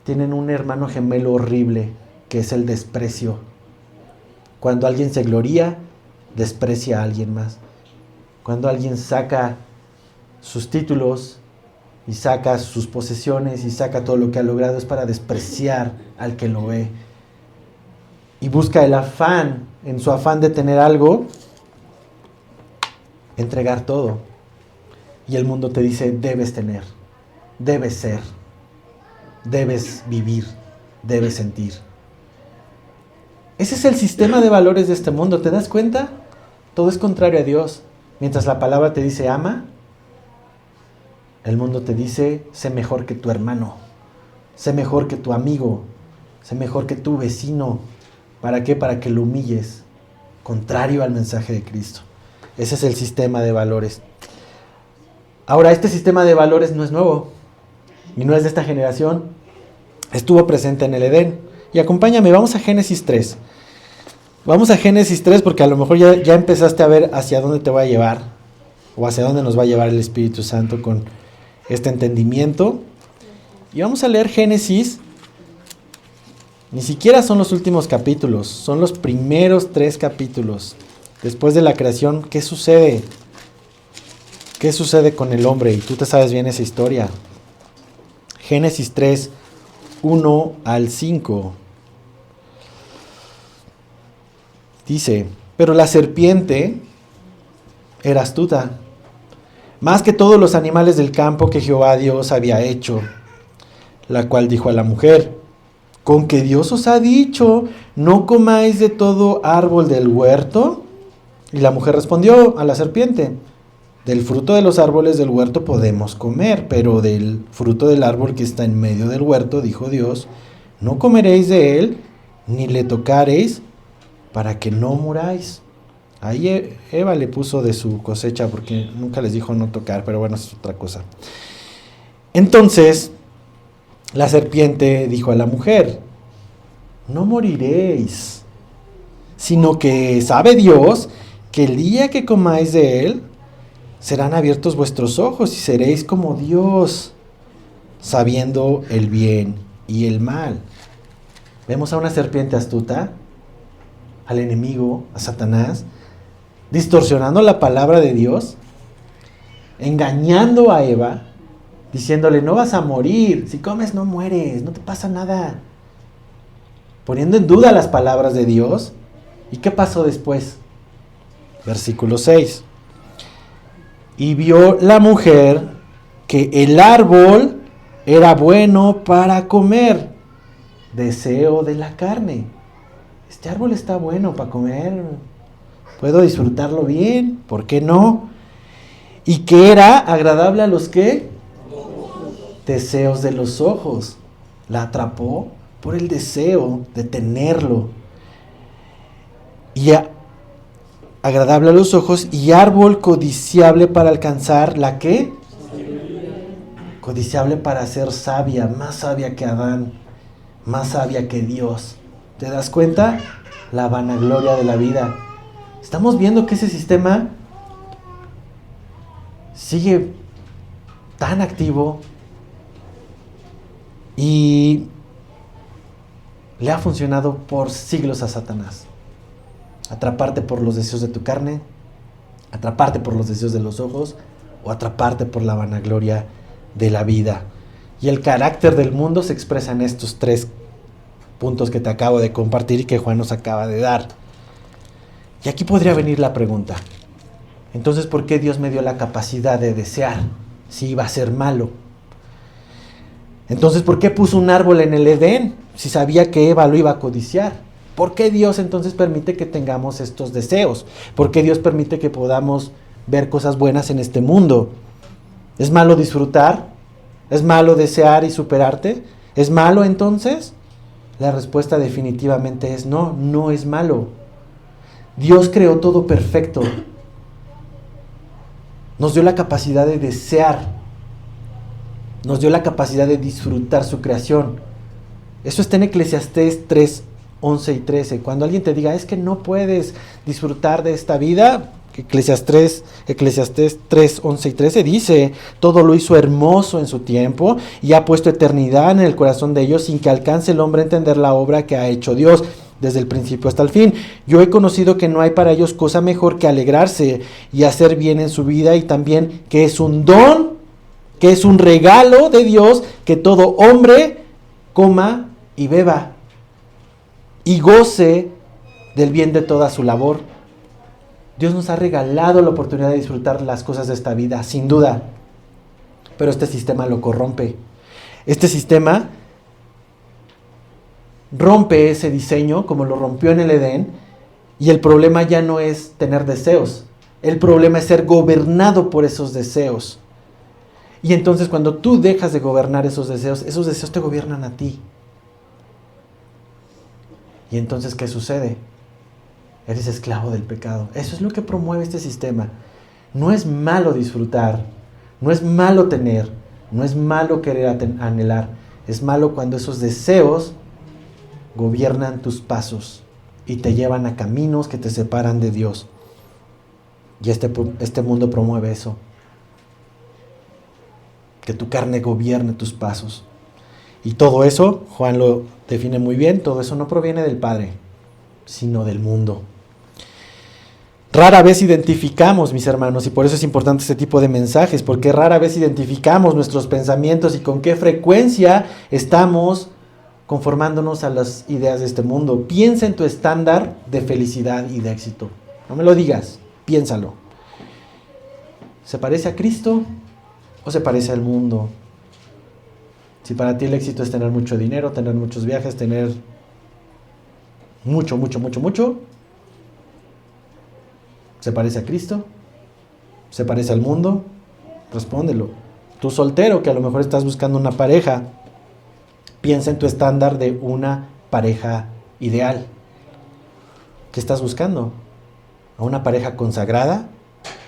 tienen un hermano gemelo horrible, que es el desprecio. Cuando alguien se gloría, desprecia a alguien más. Cuando alguien saca sus títulos y saca sus posesiones y saca todo lo que ha logrado, es para despreciar al que lo ve. Y busca el afán, en su afán de tener algo, entregar todo. Y el mundo te dice: debes tener, debes ser, debes vivir, debes sentir. Ese es el sistema de valores de este mundo. ¿Te das cuenta? Todo es contrario a Dios. Mientras la palabra te dice ama, el mundo te dice sé mejor que tu hermano, sé mejor que tu amigo, sé mejor que tu vecino. ¿Para qué? Para que lo humilles. Contrario al mensaje de Cristo. Ese es el sistema de valores. Ahora, este sistema de valores no es nuevo y no es de esta generación. Estuvo presente en el Edén. Y acompáñame, vamos a Génesis 3. Vamos a Génesis 3 porque a lo mejor ya empezaste a ver hacia dónde te va a llevar o hacia dónde nos va a llevar el Espíritu Santo con este entendimiento. Y vamos a leer Génesis. Ni siquiera son los últimos capítulos, son los primeros 3 capítulos. Después de la creación, ¿qué sucede? ¿Qué sucede con el hombre? Y tú te sabes bien esa historia. Génesis 3, 1 al 5. Dice, pero la serpiente era astuta, más que todos los animales del campo que Jehová Dios había hecho, la cual dijo a la mujer, ¿con que Dios os ha dicho, no comáis de todo árbol del huerto? Y la mujer respondió a la serpiente, del fruto de los árboles del huerto podemos comer, pero del fruto del árbol que está en medio del huerto, dijo Dios, no comeréis de él, ni le tocaréis, para que no muráis. Ahí Eva le puso de su cosecha, porque nunca les dijo no tocar, pero bueno, es otra cosa. Entonces, la serpiente dijo a la mujer, no moriréis, sino que sabe Dios que el día que comáis de él, serán abiertos vuestros ojos y seréis como Dios, sabiendo el bien y el mal. Vemos a una serpiente astuta, al enemigo, a Satanás, distorsionando la palabra de Dios, engañando a Eva, diciéndole, no vas a morir, si comes no mueres, no te pasa nada. Poniendo en duda las palabras de Dios. ¿Y qué pasó después? Versículo 6. Y vio la mujer que el árbol era bueno para comer, deseo de la carne. Este árbol está bueno para comer, puedo disfrutarlo bien, ¿por qué no? Y que era agradable a los ¿qué? Deseos de los ojos. La atrapó por el deseo de tenerlo. Y agradable a los ojos y árbol codiciable para alcanzar ¿la qué? Codiciable para ser sabia, más sabia que Adán, más sabia que Dios. ¿Te das cuenta? La vanagloria de la vida. Estamos viendo que ese sistema sigue tan activo y le ha funcionado por siglos a Satanás. Atraparte por los deseos de tu carne, atraparte por los deseos de los ojos o atraparte por la vanagloria de la vida. Y el carácter del mundo se expresa en estos 3 puntos que te acabo de compartir y que Juan nos acaba de dar. Y aquí podría venir la pregunta. Entonces, ¿por qué Dios me dio la capacidad de desear si iba a ser malo? Entonces, ¿por qué puso un árbol en el Edén si sabía que Eva lo iba a codiciar? ¿Por qué Dios entonces permite que tengamos estos deseos? ¿Por qué Dios permite que podamos ver cosas buenas en este mundo? ¿Es malo disfrutar? ¿Es malo desear y superarte? ¿Es malo entonces? La respuesta definitivamente es no, no es malo. Dios creó todo perfecto. Nos dio la capacidad de desear. Nos dio la capacidad de disfrutar su creación. Eso está en Eclesiastés 3, 11 y 13. Cuando alguien te diga, es que no puedes disfrutar de esta vida, Eclesiastés 3, 11 y 13 dice, todo lo hizo hermoso en su tiempo y ha puesto eternidad en el corazón de ellos sin que alcance el hombre a entender la obra que ha hecho Dios desde el principio hasta el fin. Yo he conocido que no hay para ellos cosa mejor que alegrarse y hacer bien en su vida y también que es un don, que es un regalo de Dios que todo hombre coma y beba y goce del bien de toda su labor. Dios nos ha regalado la oportunidad de disfrutar las cosas de esta vida, sin duda. Pero este sistema lo corrompe. Este sistema rompe ese diseño como lo rompió en el Edén, y el problema ya no es tener deseos, el problema es ser gobernado por esos deseos. Y entonces cuando tú dejas de gobernar esos deseos te gobiernan a ti. Y entonces, ¿qué sucede? Eres esclavo del pecado. Eso es lo que promueve este sistema. No es malo disfrutar, no es malo tener, no es malo querer anhelar. Es malo cuando esos deseos gobiernan tus pasos y te llevan a caminos que te separan de Dios. Y este mundo promueve eso. Que tu carne gobierne tus pasos. Y todo eso, Juan lo define muy bien, todo eso no proviene del Padre, sino del mundo. Rara vez identificamos, mis hermanos, y por eso es importante este tipo de mensajes, porque rara vez identificamos nuestros pensamientos y con qué frecuencia estamos conformándonos a las ideas de este mundo. Piensa en tu estándar de felicidad y de éxito. No me lo digas, piénsalo. ¿Se parece a Cristo o se parece al mundo? Si para ti el éxito es tener mucho dinero, tener muchos viajes, tener mucho, ¿se parece a Cristo? ¿Se parece al mundo? Respóndelo. Tú soltero que a lo mejor estás buscando una pareja, piensa en tu estándar de una pareja ideal. ¿Qué estás buscando? ¿A una pareja consagrada?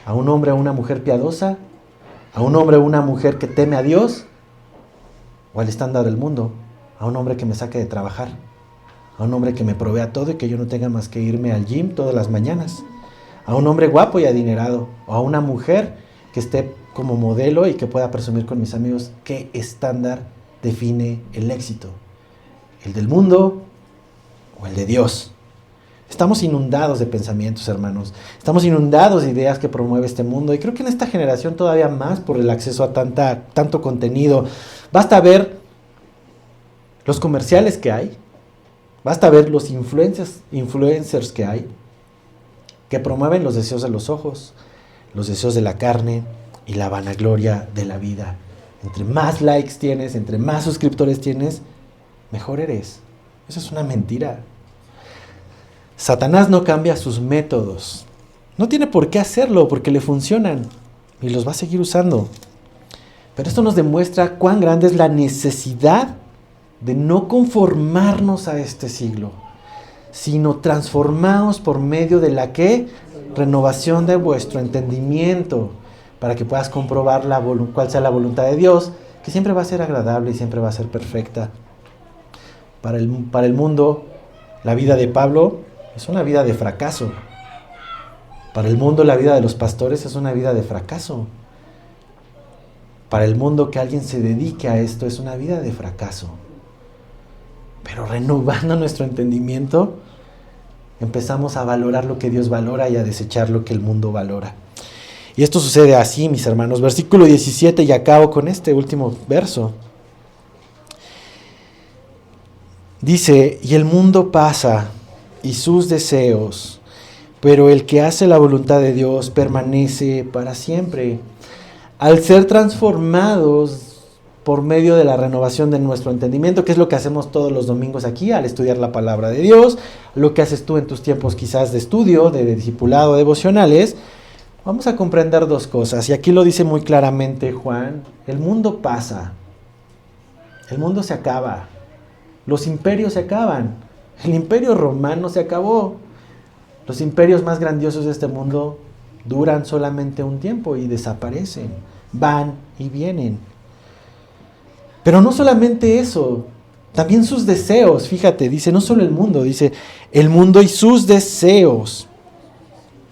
¿A un hombre o una mujer piadosa? ¿A un hombre o una mujer que teme a Dios? ¿O al estándar del mundo? ¿A un hombre que me saque de trabajar? ¿A un hombre que me provea todo y que yo no tenga más que irme al gym todas las mañanas? ¿A un hombre guapo y adinerado? ¿O a una mujer que esté como modelo y que pueda presumir con mis amigos? ¿Qué estándar define el éxito? ¿El del mundo o el de Dios? Estamos inundados de pensamientos, hermanos. Estamos inundados de ideas que promueve este mundo. Y creo que en esta generación todavía más por el acceso a tanto contenido. Basta ver los comerciales que hay. Basta ver los influencers que hay. Que promueven los deseos de los ojos, los deseos de la carne y la vanagloria de la vida. Entre más likes tienes, entre más suscriptores tienes, mejor eres. Eso es una mentira. Satanás no cambia sus métodos. No tiene por qué hacerlo porque le funcionan y los va a seguir usando. Pero esto nos demuestra cuán grande es la necesidad de no conformarnos a este siglo, sino transformados por medio de la ¿qué? Renovación de vuestro entendimiento, para que puedas comprobar cuál sea la voluntad de Dios, que siempre va a ser agradable y siempre va a ser perfecta. Para el mundo, la vida de Pablo es una vida de fracaso. Para el mundo, la vida de los pastores es una vida de fracaso. Para el mundo, que alguien se dedique a esto es una vida de fracaso. Pero renovando nuestro entendimiento, empezamos a valorar lo que Dios valora y a desechar lo que el mundo valora. Y esto sucede así, mis hermanos. Versículo 17, y acabo con este último verso. Dice, y el mundo pasa y sus deseos, pero el que hace la voluntad de Dios permanece para siempre. Al ser transformados por medio de la renovación de nuestro entendimiento, que es lo que hacemos todos los domingos aquí al estudiar la palabra de Dios, lo que haces tú en tus tiempos quizás de estudio, de discipulado, devocionales, vamos a comprender dos cosas. Y aquí lo dice muy claramente Juan: el mundo pasa, el mundo se acaba, los imperios se acaban, el imperio romano se acabó, los imperios más grandiosos de este mundo duran solamente un tiempo y desaparecen, van y vienen. Pero no solamente eso, también sus deseos, fíjate, dice, no solo el mundo, dice, el mundo y sus deseos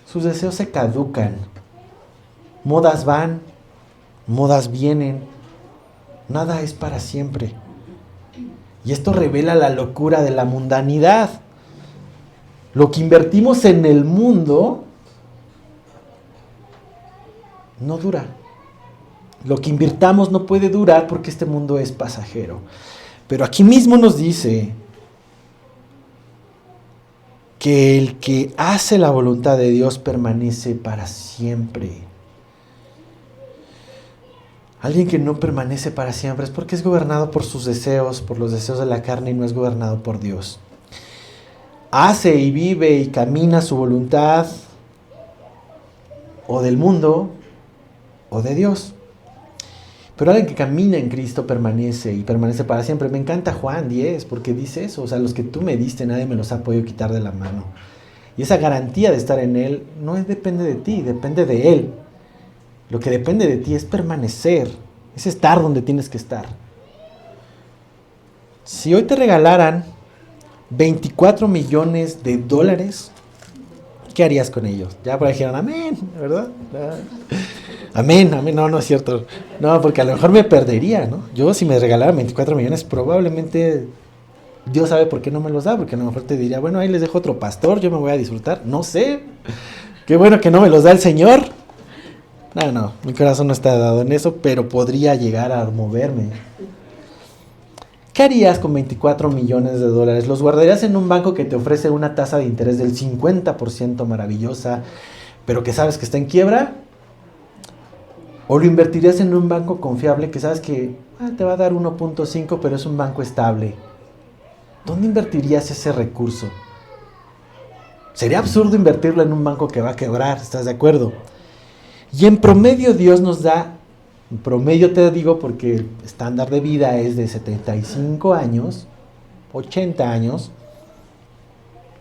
se caducan, modas van, modas vienen, nada es para siempre. Y esto revela la locura de la mundanidad. Lo que invertimos en el mundo no dura. Lo que invirtamos no puede durar porque este mundo es pasajero. Pero aquí mismo nos dice que el que hace la voluntad de Dios permanece para siempre. Alguien que no permanece para siempre es porque es gobernado por sus deseos, por los deseos de la carne y no es gobernado por Dios. Hace y vive y camina su voluntad o del mundo o de Dios. Pero alguien que camina en Cristo permanece y permanece para siempre. Me encanta Juan 10 porque dice eso. O sea, los que tú me diste nadie me los ha podido quitar de la mano. Y esa garantía de estar en Él no depende de ti, depende de Él. Lo que depende de ti es permanecer, es estar donde tienes que estar. Si hoy te regalaran 24 millones de dólares, ¿qué harías con ellos? Ya por ahí dijeron, amén, ¿verdad? Amén, amén, no es cierto. No, porque a lo mejor me perdería, ¿no? Yo si me regalaran 24 millones, probablemente Dios sabe por qué no me los da, porque a lo mejor te diría, bueno, ahí les dejo otro pastor, yo me voy a disfrutar, no sé. Qué bueno que no me los da el Señor. No, mi corazón no está dado en eso, pero podría llegar a moverme. ¿Qué harías con 24 millones de dólares? ¿Los guardarías en un banco que te ofrece una tasa de interés del 50% maravillosa, pero que sabes que está en quiebra? ¿O lo invertirías en un banco confiable que sabes que te va a dar 1.5, pero es un banco estable? ¿Dónde invertirías ese recurso? Sería absurdo invertirlo en un banco que va a quebrar, ¿estás de acuerdo? Y en promedio Dios nos da, en promedio te digo porque el estándar de vida es de 75 años, 80 años,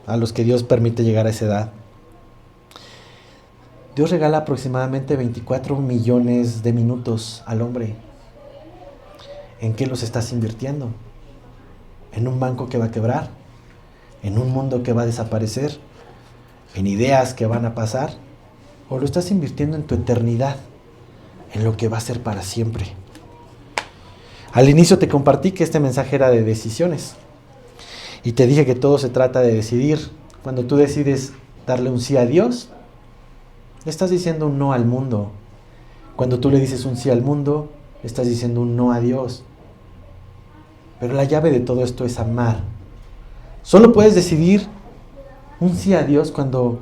a los que Dios permite llegar a esa edad. Dios regala aproximadamente 24 millones de minutos al hombre. ¿En qué los estás invirtiendo? ¿En un banco que va a quebrar? ¿En un mundo que va a desaparecer? ¿En ideas que van a pasar? ¿O lo estás invirtiendo en tu eternidad? En lo que va a ser para siempre. Al inicio te compartí que este mensaje era de decisiones. Y te dije que todo se trata de decidir. Cuando tú decides darle un sí a Dios, le estás diciendo un no al mundo. Cuando tú le dices un sí al mundo, le estás diciendo un no a Dios. Pero la llave de todo esto es amar. Solo puedes decidir un sí a Dios cuando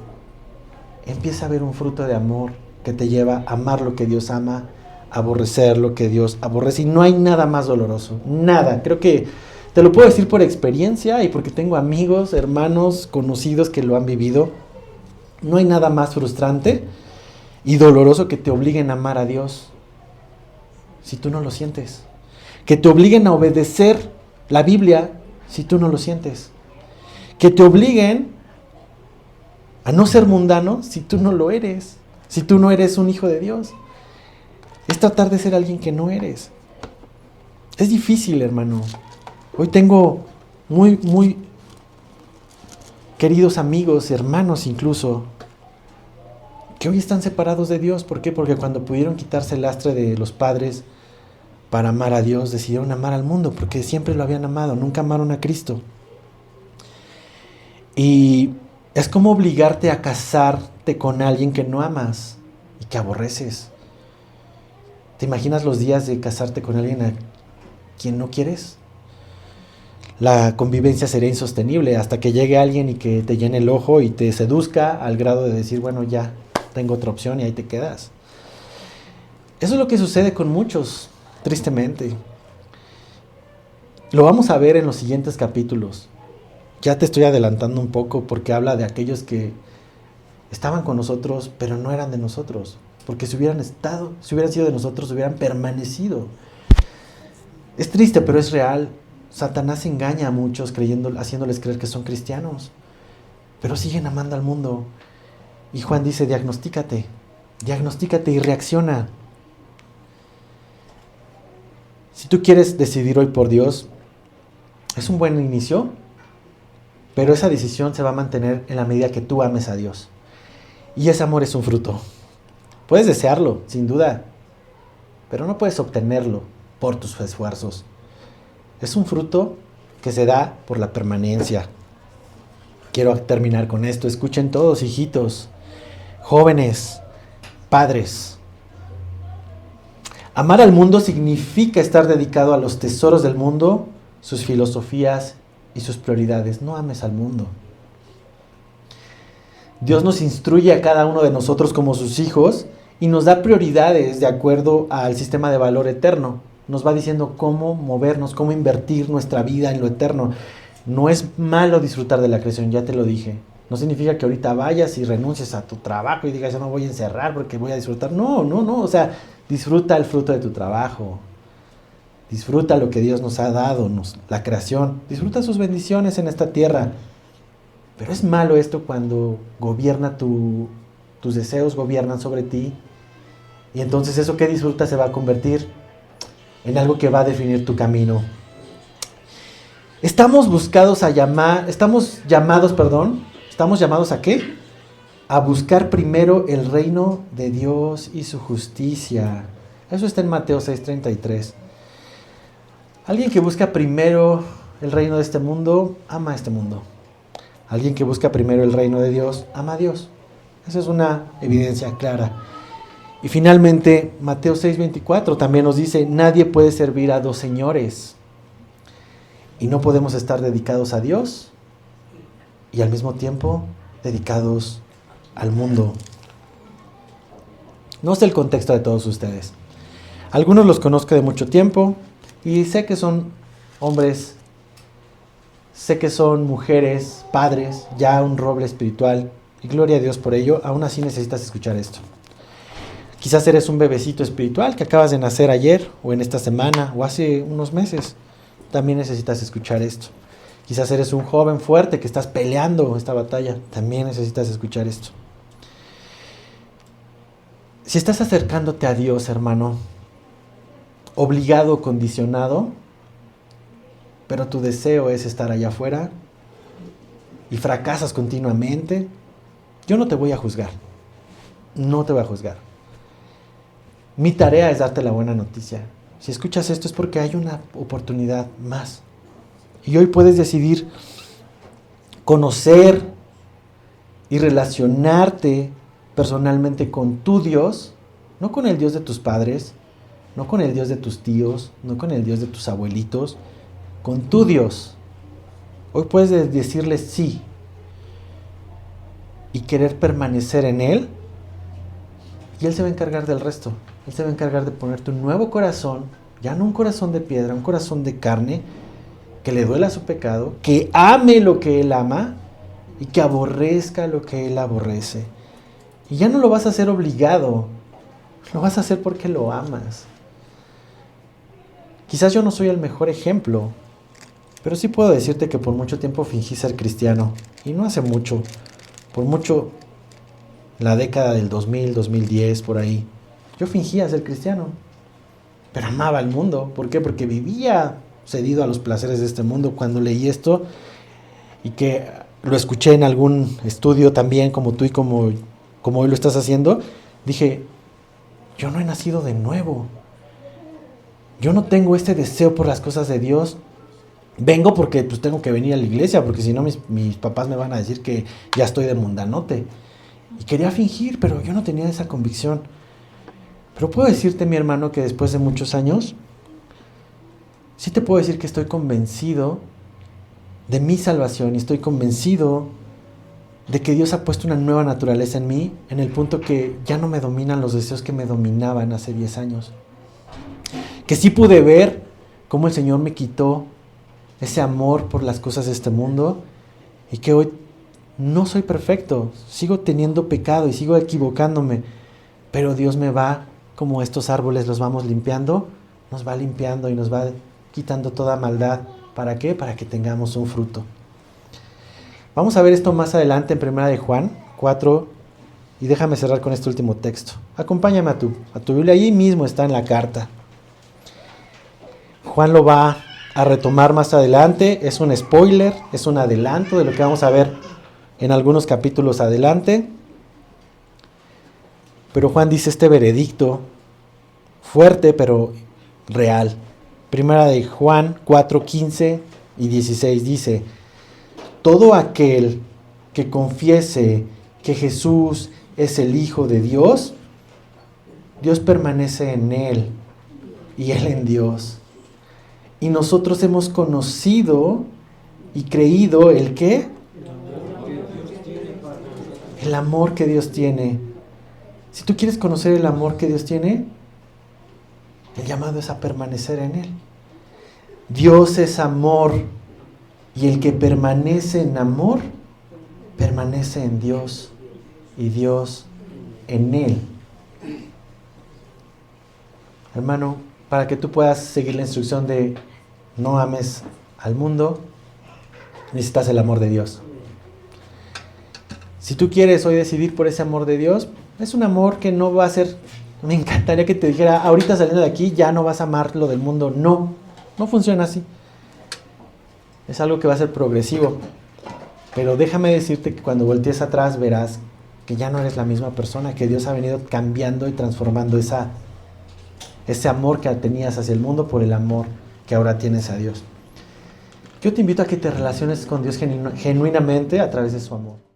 empieza a haber un fruto de amor que te lleva a amar lo que Dios ama, a aborrecer lo que Dios aborrece. Y no hay nada más doloroso, nada. Creo que te lo puedo decir por experiencia y porque tengo amigos, hermanos, conocidos que lo han vivido. No hay nada más frustrante y doloroso que te obliguen a amar a Dios si tú no lo sientes. Que te obliguen a obedecer la Biblia si tú no lo sientes. Que te obliguen a no ser mundano si tú no lo eres. Si tú no eres un hijo de Dios. Es tratar de ser alguien que no eres. Es difícil, hermano. Hoy tengo muy queridos amigos, hermanos incluso, que hoy están separados de Dios. ¿Por qué? Porque cuando pudieron quitarse el lastre de los padres para amar a Dios, decidieron amar al mundo, porque siempre lo habían amado, nunca amaron a Cristo. Y es como obligarte a casarte con alguien que no amas y que aborreces. ¿Te imaginas los días de casarte con alguien a quien no quieres? La convivencia sería insostenible hasta que llegue alguien y que te llene el ojo y te seduzca al grado de decir, bueno, ya tengo otra opción y ahí te quedas. Eso es lo que sucede con muchos, tristemente. Lo vamos a ver en los siguientes capítulos. Ya te estoy adelantando un poco porque habla de aquellos que estaban con nosotros, pero no eran de nosotros. Porque si hubieran sido de nosotros, hubieran permanecido. Es triste, pero es real. Satanás engaña a muchos haciéndoles creer que son cristianos, pero siguen amando al mundo. Y Juan dice, diagnostícate y reacciona. Si tú quieres decidir hoy por Dios, es un buen inicio, pero esa decisión se va a mantener en la medida que tú ames a Dios. Y ese amor es un fruto. Puedes desearlo, sin duda, pero no puedes obtenerlo por tus esfuerzos. Es un fruto que se da por la permanencia. Quiero terminar con esto. Escuchen todos, hijitos, jóvenes, padres. Amar al mundo significa estar dedicado a los tesoros del mundo, sus filosofías y sus prioridades. No ames al mundo. Dios nos instruye a cada uno de nosotros como sus hijos y nos da prioridades de acuerdo al sistema de valor eterno. Nos va diciendo cómo movernos, cómo invertir nuestra vida en lo eterno. No es malo disfrutar de la creación, ya te lo dije. No significa que ahorita vayas y renuncies a tu trabajo y digas, yo me voy a encerrar porque voy a disfrutar. No. O sea, disfruta el fruto de tu trabajo. Disfruta lo que Dios nos ha dado, la creación. Disfruta sus bendiciones en esta tierra. Pero es malo esto cuando gobierna tus deseos, gobiernan sobre ti. Y entonces eso que disfrutas se va a convertir en algo que va a definir tu camino. Estamos llamados ¿a qué? A buscar primero el reino de Dios y su justicia. Eso está en Mateo 6:33. Alguien que busca primero el reino de este mundo, ama este mundo. Alguien que busca primero el reino de Dios, ama a Dios. Esa es una evidencia clara. Y finalmente, Mateo 6:24 también nos dice, nadie puede servir a dos señores. Y no podemos estar dedicados a Dios y al mismo tiempo dedicados al mundo. No sé el contexto de todos ustedes. Algunos los conozco de mucho tiempo y sé que son hombres, sé que son mujeres, padres, ya un roble espiritual. Y gloria a Dios por ello, aún así necesitas escuchar esto. Quizás eres un bebecito espiritual que acabas de nacer ayer o en esta semana o hace unos meses. También necesitas escuchar esto. Quizás eres un joven fuerte que estás peleando esta batalla. También necesitas escuchar esto. Si estás acercándote a Dios, hermano, obligado o condicionado, pero tu deseo es estar allá afuera y fracasas continuamente, yo no te voy a juzgar. No te voy a juzgar. Mi tarea es darte la buena noticia. Si escuchas esto es porque hay una oportunidad más. Y hoy puedes decidir conocer y relacionarte personalmente con tu Dios, no con el Dios de tus padres, no con el Dios de tus tíos, no con el Dios de tus abuelitos, con tu Dios. Hoy puedes decirle sí y querer permanecer en Él, y Él se va a encargar del resto. Él se va a encargar de ponerte un nuevo corazón, ya no un corazón de piedra, un corazón de carne, que le duela su pecado, que ame lo que Él ama y que aborrezca lo que Él aborrece. Y ya no lo vas a hacer obligado, lo vas a hacer porque lo amas. Quizás yo no soy el mejor ejemplo, pero sí puedo decirte que por mucho tiempo fingí ser cristiano, y no hace mucho, por mucho la década del 2000, 2010, por ahí. Yo fingía ser cristiano, pero amaba el mundo. ¿Por qué? Porque vivía cedido a los placeres de este mundo. Cuando leí esto, y que lo escuché en algún estudio también, como tú y como hoy lo estás haciendo, dije, yo no he nacido de nuevo. Yo no tengo este deseo por las cosas de Dios. Vengo porque pues tengo que venir a la iglesia, porque si no mis papás me van a decir que ya estoy de mundanote. Y quería fingir, pero yo no tenía esa convicción. Pero puedo decirte, mi hermano, que después de muchos años, sí te puedo decir que estoy convencido de mi salvación y estoy convencido de que Dios ha puesto una nueva naturaleza en mí, en el punto que ya no me dominan los deseos que me dominaban hace 10 años. Que sí pude ver cómo el Señor me quitó ese amor por las cosas de este mundo y que hoy no soy perfecto, sigo teniendo pecado y sigo equivocándome, pero Dios me va, como estos árboles los vamos limpiando, nos va limpiando y nos va quitando toda maldad. ¿Para qué? Para que tengamos un fruto. Vamos a ver esto más adelante en 1 de Juan 4 y déjame cerrar con este último texto. Acompáñame a tu Biblia, ahí mismo está en la carta. Juan lo va a retomar más adelante, es un spoiler, es un adelanto de lo que vamos a ver en algunos capítulos adelante. Pero Juan dice este veredicto fuerte pero real. 1 de Juan 4, 15 y 16 dice: todo aquel que confiese que Jesús es el Hijo de Dios, Dios permanece en él y él en Dios. Y nosotros hemos conocido y creído ¿el qué? El amor que Dios tiene Si tú quieres conocer el amor que Dios tiene, el llamado es a permanecer en Él. Dios es amor, y el que permanece en amor, permanece en Dios, y Dios en Él. Hermano, para que tú puedas seguir la instrucción de no ames al mundo, necesitas el amor de Dios. Si tú quieres hoy decidir por ese amor de Dios, es un amor que no va a ser, me encantaría que te dijera, ahorita saliendo de aquí ya no vas a amar lo del mundo. No, no funciona así. Es algo que va a ser progresivo. Pero déjame decirte que cuando voltees atrás verás que ya no eres la misma persona, que Dios ha venido cambiando y transformando ese amor que tenías hacia el mundo por el amor que ahora tienes a Dios. Yo te invito a que te relaciones con Dios genuinamente a través de su amor.